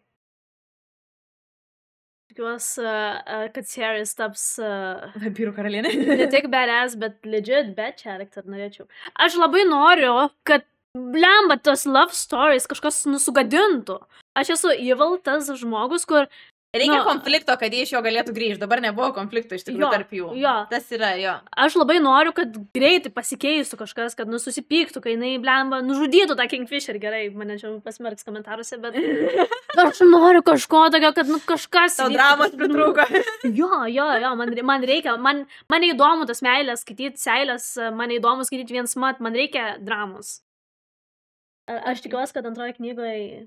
Speaker 2: Tikiuosi, kad Series taps...
Speaker 1: Vampyrų karalienė.
Speaker 2: Ne tik badass, bet legit bad character norėčiau. Aš labai noriu, kad blemba tos love stories kažkas nusugadintų. Aš esu evil tas žmogus, kur...
Speaker 1: Reikia konflikto, kad jie iš jo galėtų grįžti. Dabar nebuvo konflikto iš tikrųjų tarp jų.
Speaker 2: Jo.
Speaker 1: Tas yra, jo.
Speaker 2: Aš labai noriu, kad greitai pasikeistų kažkas, kad susipyktų, kai jinai blemba nužudytų tą Kingfisher. Gerai, mane čia pasmerks komentaruose, bet... Aš noriu kažko tokio, kad kažkas...
Speaker 1: Tau dramos pritrūko.
Speaker 2: Jo, man reikia. Man neįdomu tas meilės skaityti, seilės, man neįdomu skaityti viens mat, man reikia dramos. Aš tikiuosi, kad antroje knygoje...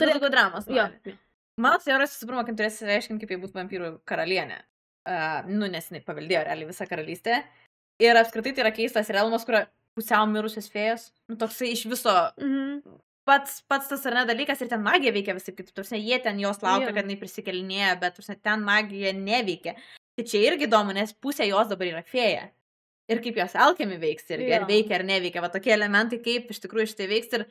Speaker 1: Daugiau dramos.
Speaker 2: Jo.
Speaker 1: Mano teorijos susiprimo, kad turėsi reiškinti, kaip jai būtų vampyrų karalienė. Nu, nes jinai paveldėjo realiai visą karalystę. Ir apskritai tai yra keistas realmas, kur pusiau mirusios fėjos. Nu, toksai iš viso pats tas ar ne dalykas ir ten magija veikia visai kaip. Tarsi jie ten jos laukia, kad jinai prisikelinėja, bet tarsi ten magija neveikia. Tai čia irgi įdomu, nes pusė jos dabar yra fėja. Ir kaip jos alchemy veiks irgi, ar veikia ar neveikia. Va tokie elementai, kaip iš tikrųjų šitai veiks.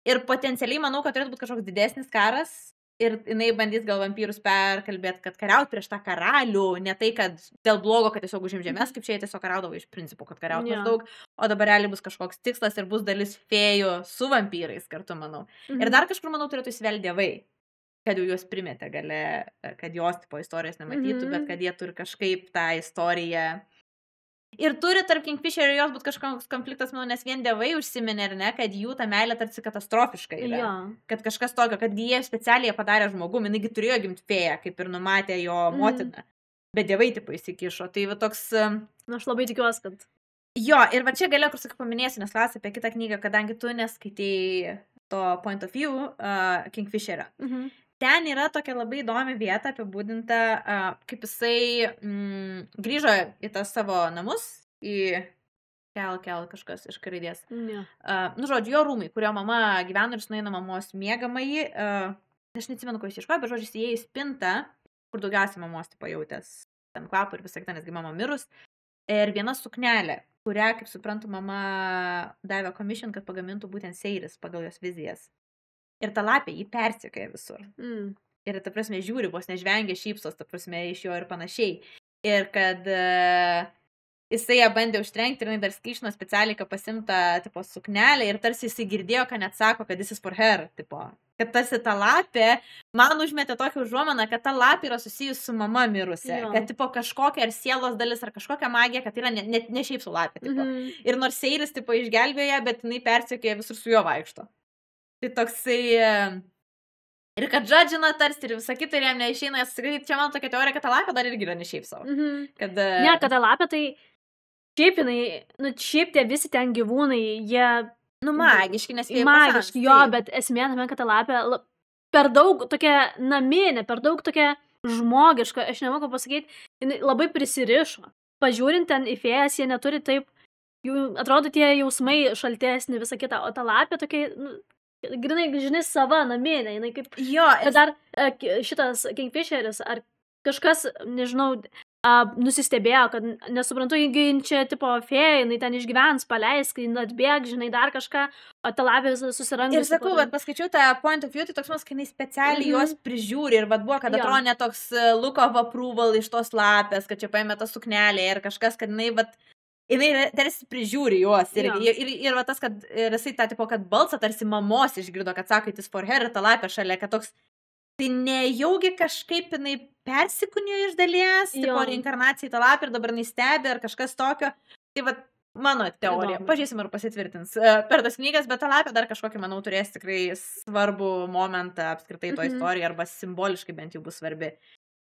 Speaker 1: Ir potencialiai manau, kad turėtų būti kažkoks didesnis karas ir jinai bandys gal vampyrus perkalbėti, kad kariaut prieš tą karalių, ne tai, kad dėl blogo, kad tiesiog užim žemės, kaip čia jie tiesiog kariaudavo iš principų, kad kariaut maždaug, o dabar realiai bus kažkoks tikslas ir bus dalis fėjų su vampyrais kartu, manau. Ir dar kažkur, manau, turėtų įsivelti dievai, kad jau juos primetė gale, kad jos tipo istorijos nematytų, bet kad jie turi kažkaip tą istoriją. Ir turi tarp Kingfisher ir jos būti kažkoks konfliktas, manau, nes vien dievai užsiminė, ar ne, kad jų ta meilė tarsi katastrofiška yra.
Speaker 2: Ja.
Speaker 1: Kad kažkas tokio, kad jie specialiai padarė žmogum, jinai turėjo gimti fėją, kaip ir numatė jo motina. Bet dievai tipo įsikišo. Tai va toks...
Speaker 2: Aš labai tikiuosi, kad...
Speaker 1: Jo, ir va čia galiu, kur sakai, paminėsiu, nes klausiu apie kitą knygą, kadangi tu neskaitai to point of view Kingfisherio. Ten yra tokia labai įdomi vieta apibūdinta, kaip jisai grįžo į tas savo namus, į kel kažkas iš raidės. Nu, žodžiu, jo rūmai, kurio mama gyveno ir sunaina mamos miegamąjį. Aš neatsimenu, ko jis ieškojo, bet žodžiu, jis įėjo į spintą, kur daugiausiai mamos tipo jautės ten kvapą ir visą kitą, nesgi mama mirus. Ir viena suknelė, kurią, kaip suprantu, mama davė commission, kad pagamintų būtent Seiris pagal jos vizijas. Ir ta lapė jį persikėja visur. Ir, ta prasme, žiūri, vos nežvengia šypsos, ta prasme, iš jo ir panašiai. Ir kad jisai ją bandė užtrenkti ir jinai dar skaišino specialiai, kad pasimta, tipo, suknelę ir tarsi jisai girdėjo, kad net sako, kad this is for her, tipo. Kad tarsi ta lapė, man užmetė tokį užuomeną, kad ta lapė yra susijus su mama mirusia. Kad, tipo, kažkokia ar sielos dalis, ar kažkokia magija, kad yra ne šiaip su lapė, tipo. Ir nors Seiris, tipo, išgelbėjo, bet jinai persikėja visur su juo vaikšto. Tai toksai, ir kad džadžina tarsi ir visą kitą ir jam neišeina, jis sakyti, čia man tokia teorija, kad ta lapė dar irgi yra ne šiaip savo. Kad,
Speaker 2: ne, kad ta lapė tai, šiaip jinai, nu šiaip tie visi ten gyvūnai, jie...
Speaker 1: Nu, magiški, nes jie
Speaker 2: magiški, jo, bet esmė tame, kad ta lapė per daug tokia naminė, per daug tokia žmogiška, aš nemoku pasakyti, jinai labai prisirišo. Pažiūrint ten į fėjas, jie neturi taip, jų atrodo tie jausmai šaltesni, visą kitą, o ta lapė tokia, nu, grinai, žinai, sava naminė, jinai kaip...
Speaker 1: Jo,
Speaker 2: Bet dar šitas Kingfisheris, ar kažkas, nežinau, nusistebėjo, kad nesuprantu, jeigu čia tipo fėja, jinai ten išgyvens, paleisk, jinai atbėg, žinai, dar kažką, o ta lapė susirangus.
Speaker 1: ir sakau, vat paskaičiau tą point of view, tai toks mas, kai jinai specialiai juos prižiūri ir vat buvo, kad
Speaker 2: Jo.
Speaker 1: atrodo net toks look of approval iš tos lapės, kad čia paėmė tą suknelę ir kažkas, kad jinai vat jinai tarsi prižiūri juos ir,
Speaker 2: Jo.
Speaker 1: ir va tas, kad ir jisai tą tipo, kad balsą tarsi mamos išgirdo, kad sako, it is for her ir ta lapė šalia, kad toks, tai nejaugi kažkaip jinai persikūnijo iš dalies, tipo
Speaker 2: Jo.
Speaker 1: reinkarnacija į tą lapę ir dabar jinai stebi ar kažkas tokio. Tai va mano teorija,
Speaker 2: Įdomu.
Speaker 1: pažiūrėsim ar pasitvirtins per tas knygas, bet ta lapė dar kažkokį, manau, turės tikrai svarbų momentą apskritai to istoriją arba simboliškai bent jau bus svarbi.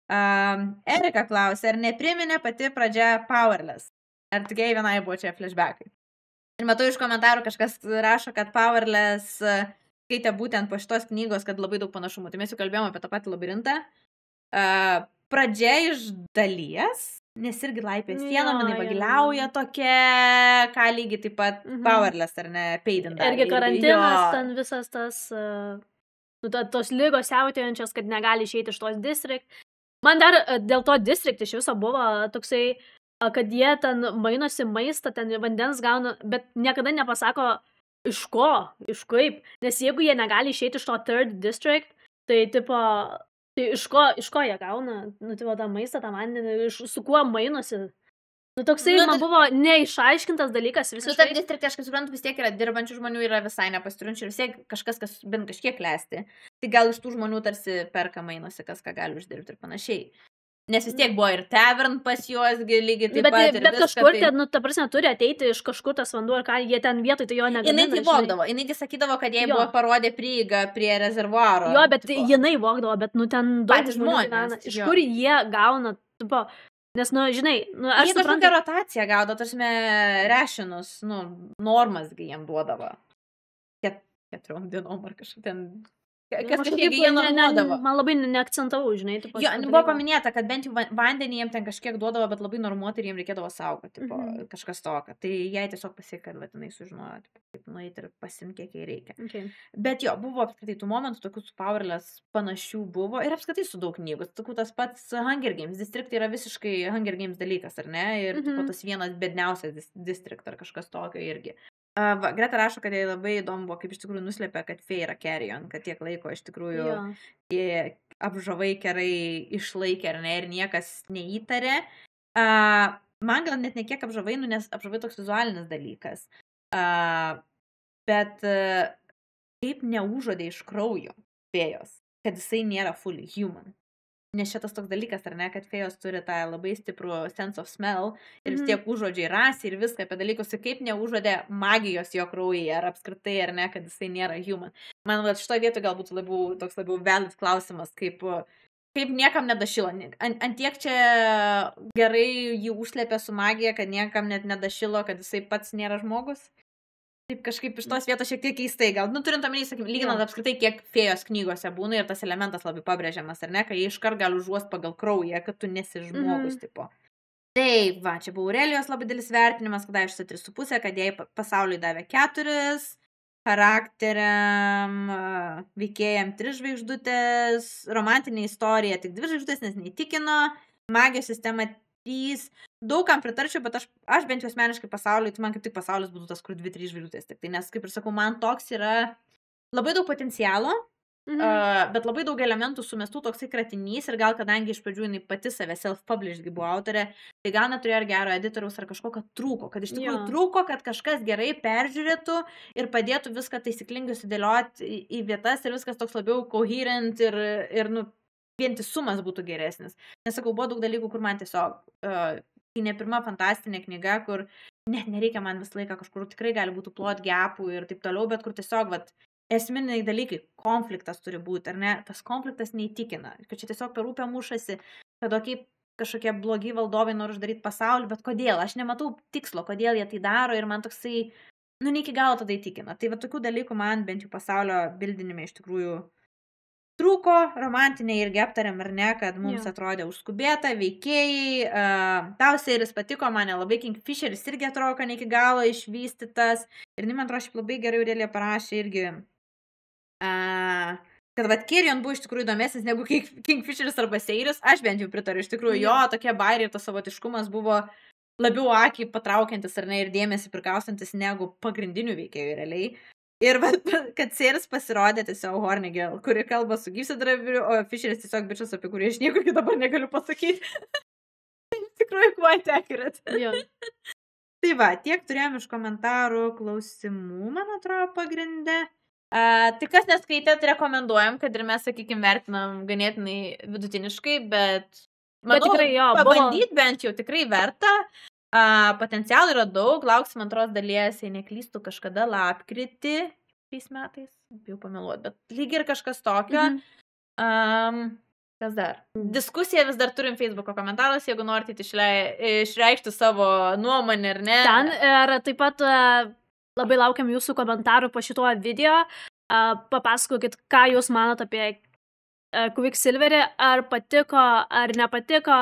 Speaker 1: Erika klausė, ar nepriminė pati pradžia Powerless? Ar tikrai vienai buvo čia flashbackai? Ir matau iš komentarų kažkas rašo, kad Powerless skaitė būtent po šitos knygos, kad labai daug panašumų. Tai mes jau kalbėjome apie tą patį labirintą. Pradžia iš dalies, nes irgi laipė sienom,
Speaker 2: Jo,
Speaker 1: jinai
Speaker 2: jo.
Speaker 1: vagiliauja tokia, ką lygiai taip pat Powerless, ar ne, Paiden dar.
Speaker 2: Irgi karantinas,
Speaker 1: Jo.
Speaker 2: ten visas tas, tos lygos siautėjančios, kad negali išeiti iš tos district. Man dar dėl to district iš viso buvo toksai, kad jie ten mainosi maistą, ten vandens gauna, bet niekada nepasako iš ko, iš kaip. Nes jeigu jie negali išeiti iš to third district, tai tipo, tai iš ko jie gauna, nu, tipo, tą maistą, tą vandenį, su kuo mainosi. Nu, toksai
Speaker 1: Nu,
Speaker 2: man buvo neišaiškintas dalykas
Speaker 1: Su
Speaker 2: visiškai.
Speaker 1: tam distrikte, aš kaip suprantu, vis tiek yra dirbančių žmonių, yra visai nepasiturinčių ir vis tiek kažkas, kas bent kažkiek klesti. Tai gal iš tų žmonių tarsi perka mainosi, kas ką gali uždirbti ir panašiai. Nes vis tiek buvo ir tavern pas juos, lygiai taip
Speaker 2: Bet,
Speaker 1: pat. ir
Speaker 2: bet
Speaker 1: viską,
Speaker 2: kažkur
Speaker 1: tai-
Speaker 2: ten, nu, ta prasme, turi ateiti iš kažkur tas vanduo ir ką, jie ten vietoj, tai jo negamina.
Speaker 1: Jinai tai vogdavo, jinai sakydavo, kad jai
Speaker 2: Jo.
Speaker 1: buvo parodė prieigą prie rezervuaro.
Speaker 2: Jo, bet
Speaker 1: tipo.
Speaker 2: jinai vogdavo, bet, nu, ten daug
Speaker 1: Patys
Speaker 2: žmonių
Speaker 1: žmonės,
Speaker 2: gyvena. Iš
Speaker 1: jo.
Speaker 2: kur jie gauna, tipo, nes, nu, žinai, nu, aš
Speaker 1: Jie kažkokią
Speaker 2: suprantu.
Speaker 1: rotaciją gaudo, tarsi rešinus, nu, normas jiem duodavo. 4 dienom ar kažkaip ten. Kas
Speaker 2: Kažkaip
Speaker 1: kažkiek jie normuodavo.
Speaker 2: Man labai neakcentavau, žinai, tipo.
Speaker 1: Jo,
Speaker 2: šito
Speaker 1: buvo
Speaker 2: dalyko.
Speaker 1: paminėta, kad bent jau vandenį jiem ten kažkiek duodavo, bet labai normuoti ir jiem reikėdavo saugoti, kažkas tokio. Tai jai tiesiog pasiekė, kad vat, jinai sužinojo, kaip nueiti ir pasimti, kiek jai reikia.
Speaker 2: Okay.
Speaker 1: Bet jo, buvo apskritai tų momentų, tokių su Powerless panašių buvo ir apskritai su daug knygų. Tokių tas pats Hunger Games. District yra visiškai Hunger Games dalykas, ar ne? Ir tipo, tas vienas bedniausias district ar kažkas tokio irgi. Va, Greta rašo, kad jai labai įdomu buvo, kaip iš tikrųjų nuslėpė, kad Fėja yra Carrion, kad tiek laiko iš tikrųjų tie apžavai kerai išlaikė, ar ne, ir niekas neįtarė. Man gal net ne kiek apžavai, nu, nes apžavai toks vizualinis dalykas. Bet kaip neužuodė iš kraujo Fėjos, kad jisai nėra fully human. Nes šitas toks dalykas, ar ne, kad Fėjos turi tą labai stiprų sense of smell ir vis tiek užuodžiai rasį ir viską apie dalykus, ir kaip neužuodė magijos jo kraujyje, ar apskritai, ar ne, kad jisai nėra human. Man šitoje vietoje galbūt toks labiau valid klausimas, kaip niekam nedašilo. Antiek čia gerai jį užslėpė su magija, kad niekam net nedašilo, kad jisai pats nėra žmogus. Taip kažkaip iš tos vietos šiek tiek keistai, gal, nu, turint omeny, sakykim, lyginant apskritai, kiek Fėjos knygose būna ir tas elementas labai pabrėžiamas, ar ne, kai jie iškart gali užuost pagal kraują, kad tu nesi žmogus, tipo. Taip, va, čia buvo Aurelijos labai didelis vertinimas, kada iš 3,5, kad jai pasauliui davė 4, charakteriam, veikėjam 3 žvaigždutės, romantinė istorija tik 2 žvaigždutės, nes neįtikino, magijos sistema 3. Daugam pritarčiau, bet aš bent jau asmeniškai pasauliui, tai man kaip tik pasaulis būtų tas, kur 2-3 žvaigždutės. Tik tai, nes, kaip ir sakau, man toks yra labai daug potencialo, bet labai daug elementų sumestų toksai kratinys ir gal kadangi iš pradžių jinai pati save self-published buvo autorė, tai gal neturėjo ir gero editoriaus ar kažkokio trūko, kad iš tikrųjų trūko, kad kažkas gerai peržiūrėtų ir padėtų viską taisyklingai sudėlioti į vietas ir viskas toks labiau coherent ir nu, vientisumas būtų geresnis. Nesakau, buvo daug dalykų, kur man tiesiog, tai ne pirma fantastinė knyga, kur net nereikia man visą laiką kažkur tikrai gali būti plot gapų ir taip toliau, bet kur tiesiog, vat, esminiai dalykai, konfliktas turi būti, ar ne, tas konfliktas neįtikina, kad čia tiesiog per upę mušasi, kad kažkokie blogi valdovai nori uždaryti pasaulį, bet kodėl, aš nematau tikslo, kodėl jie tai daro ir man toksai, nu, ne iki galo tada įtikina. Tai va tokių dalykų man bent jau pasaulio bildinime iš tikrųjų trūko, romantiniai irgi aptarėm, ar ne, kad mums atrodė užskubėta, veikėjai, tau serijus patiko, mane labai Kingfisheris irgi atrodo, kad ne iki galo išvystytas, ir man atrodo, šiaip labai gerai Aurelija parašė irgi, kad vat Carrion buvo iš tikrųjų įdomesnis negu Kingfisheris arba serijus, aš bent jau pritariu, iš tikrųjų jo tokie bairiai ir tas savotiškumas buvo labiau akį patraukiantis ar ne ir dėmesį prikaustantis negu pagrindinių veikėjų realiai. Ir kad Seris pasirodė tiesiog Horny Girl, kuri kalba su gyvsidabiriu, o Fisheris tiesiog bičias, apie kurį aš nieko dabar negaliu pasakyti. Tikrųjų, quite accurate. Tai va, tiek turėjom iš komentarų klausimų, man atrodo, pagrinde. Tai kas neskaitėt, rekomenduojam, kad ir mes, sakykime, vertinam ganėtinai vidutiniškai, bet manau,
Speaker 2: tikrai
Speaker 1: pabandyt bent jau tikrai verta. Potencialų yra daug, lauksim antros dalies, jei neklystų kažkada lapkritį šiais metais, jau pameluot, bet lyg ir kažkas tokio. Kas dar? Diskusiją vis dar turim Facebooko komentaruose, jeigu norite išreikšti savo nuomonę, ar ne?
Speaker 2: Ten ir taip pat labai laukiam jūsų komentarų po šituo video. Papasakokit, ką jūs manot apie Quicksilverį, ar patiko, ar nepatiko.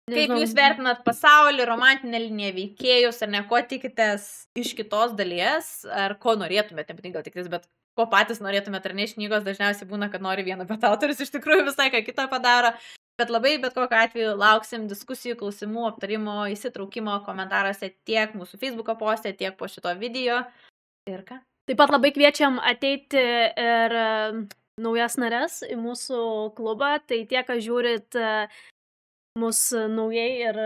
Speaker 1: Kaip jūs vertinat pasaulį, romantinę liniją veikėjus, ar ne, ko tikitės iš kitos dalies, ar ko norėtumėte, nepatinka gal tiktis, bet ko patys norėtumėte, ar ne, iš knygos dažniausiai būna, kad nori vieną, bet autorius iš tikrųjų visai ką kitą padaro. Bet labai bet kokiu atveju lauksim diskusijų, klausimų, aptarimo, įsitraukimo komentaruose tiek mūsų Facebooko poste, tiek po šito video. Ir ką?
Speaker 2: Taip pat labai kviečiam ateiti ir naujas narės į mūsų klubą, tai tie, kas žiūrit mūsų naujai ir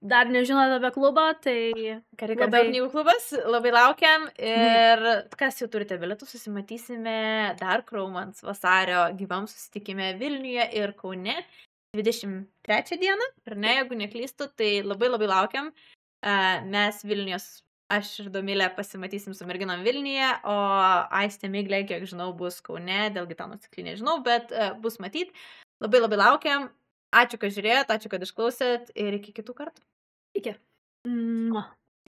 Speaker 2: dar nežinot apie klubą, tai
Speaker 1: Karikatūrų knygų klubas, labai laukiam ir kas jau turite bilietų, susimatysime Dark Romance vasario gyvam susitikime Vilniuje ir Kaune 23 dieną, ar ne, jeigu neklystu, tai labai laukiam. Mes Vilnius, aš ir Domilė pasimatysim su merginom Vilniuje, o Aistė Miglė, kiek žinau, bus Kaune, dėl Gitanos tiksliai nežinau, bet bus matyt. Labai laukiam. Ačiū, kad žiūrėjot, ačiū, kad išklausėt ir iki kitų kartų.
Speaker 2: Iki.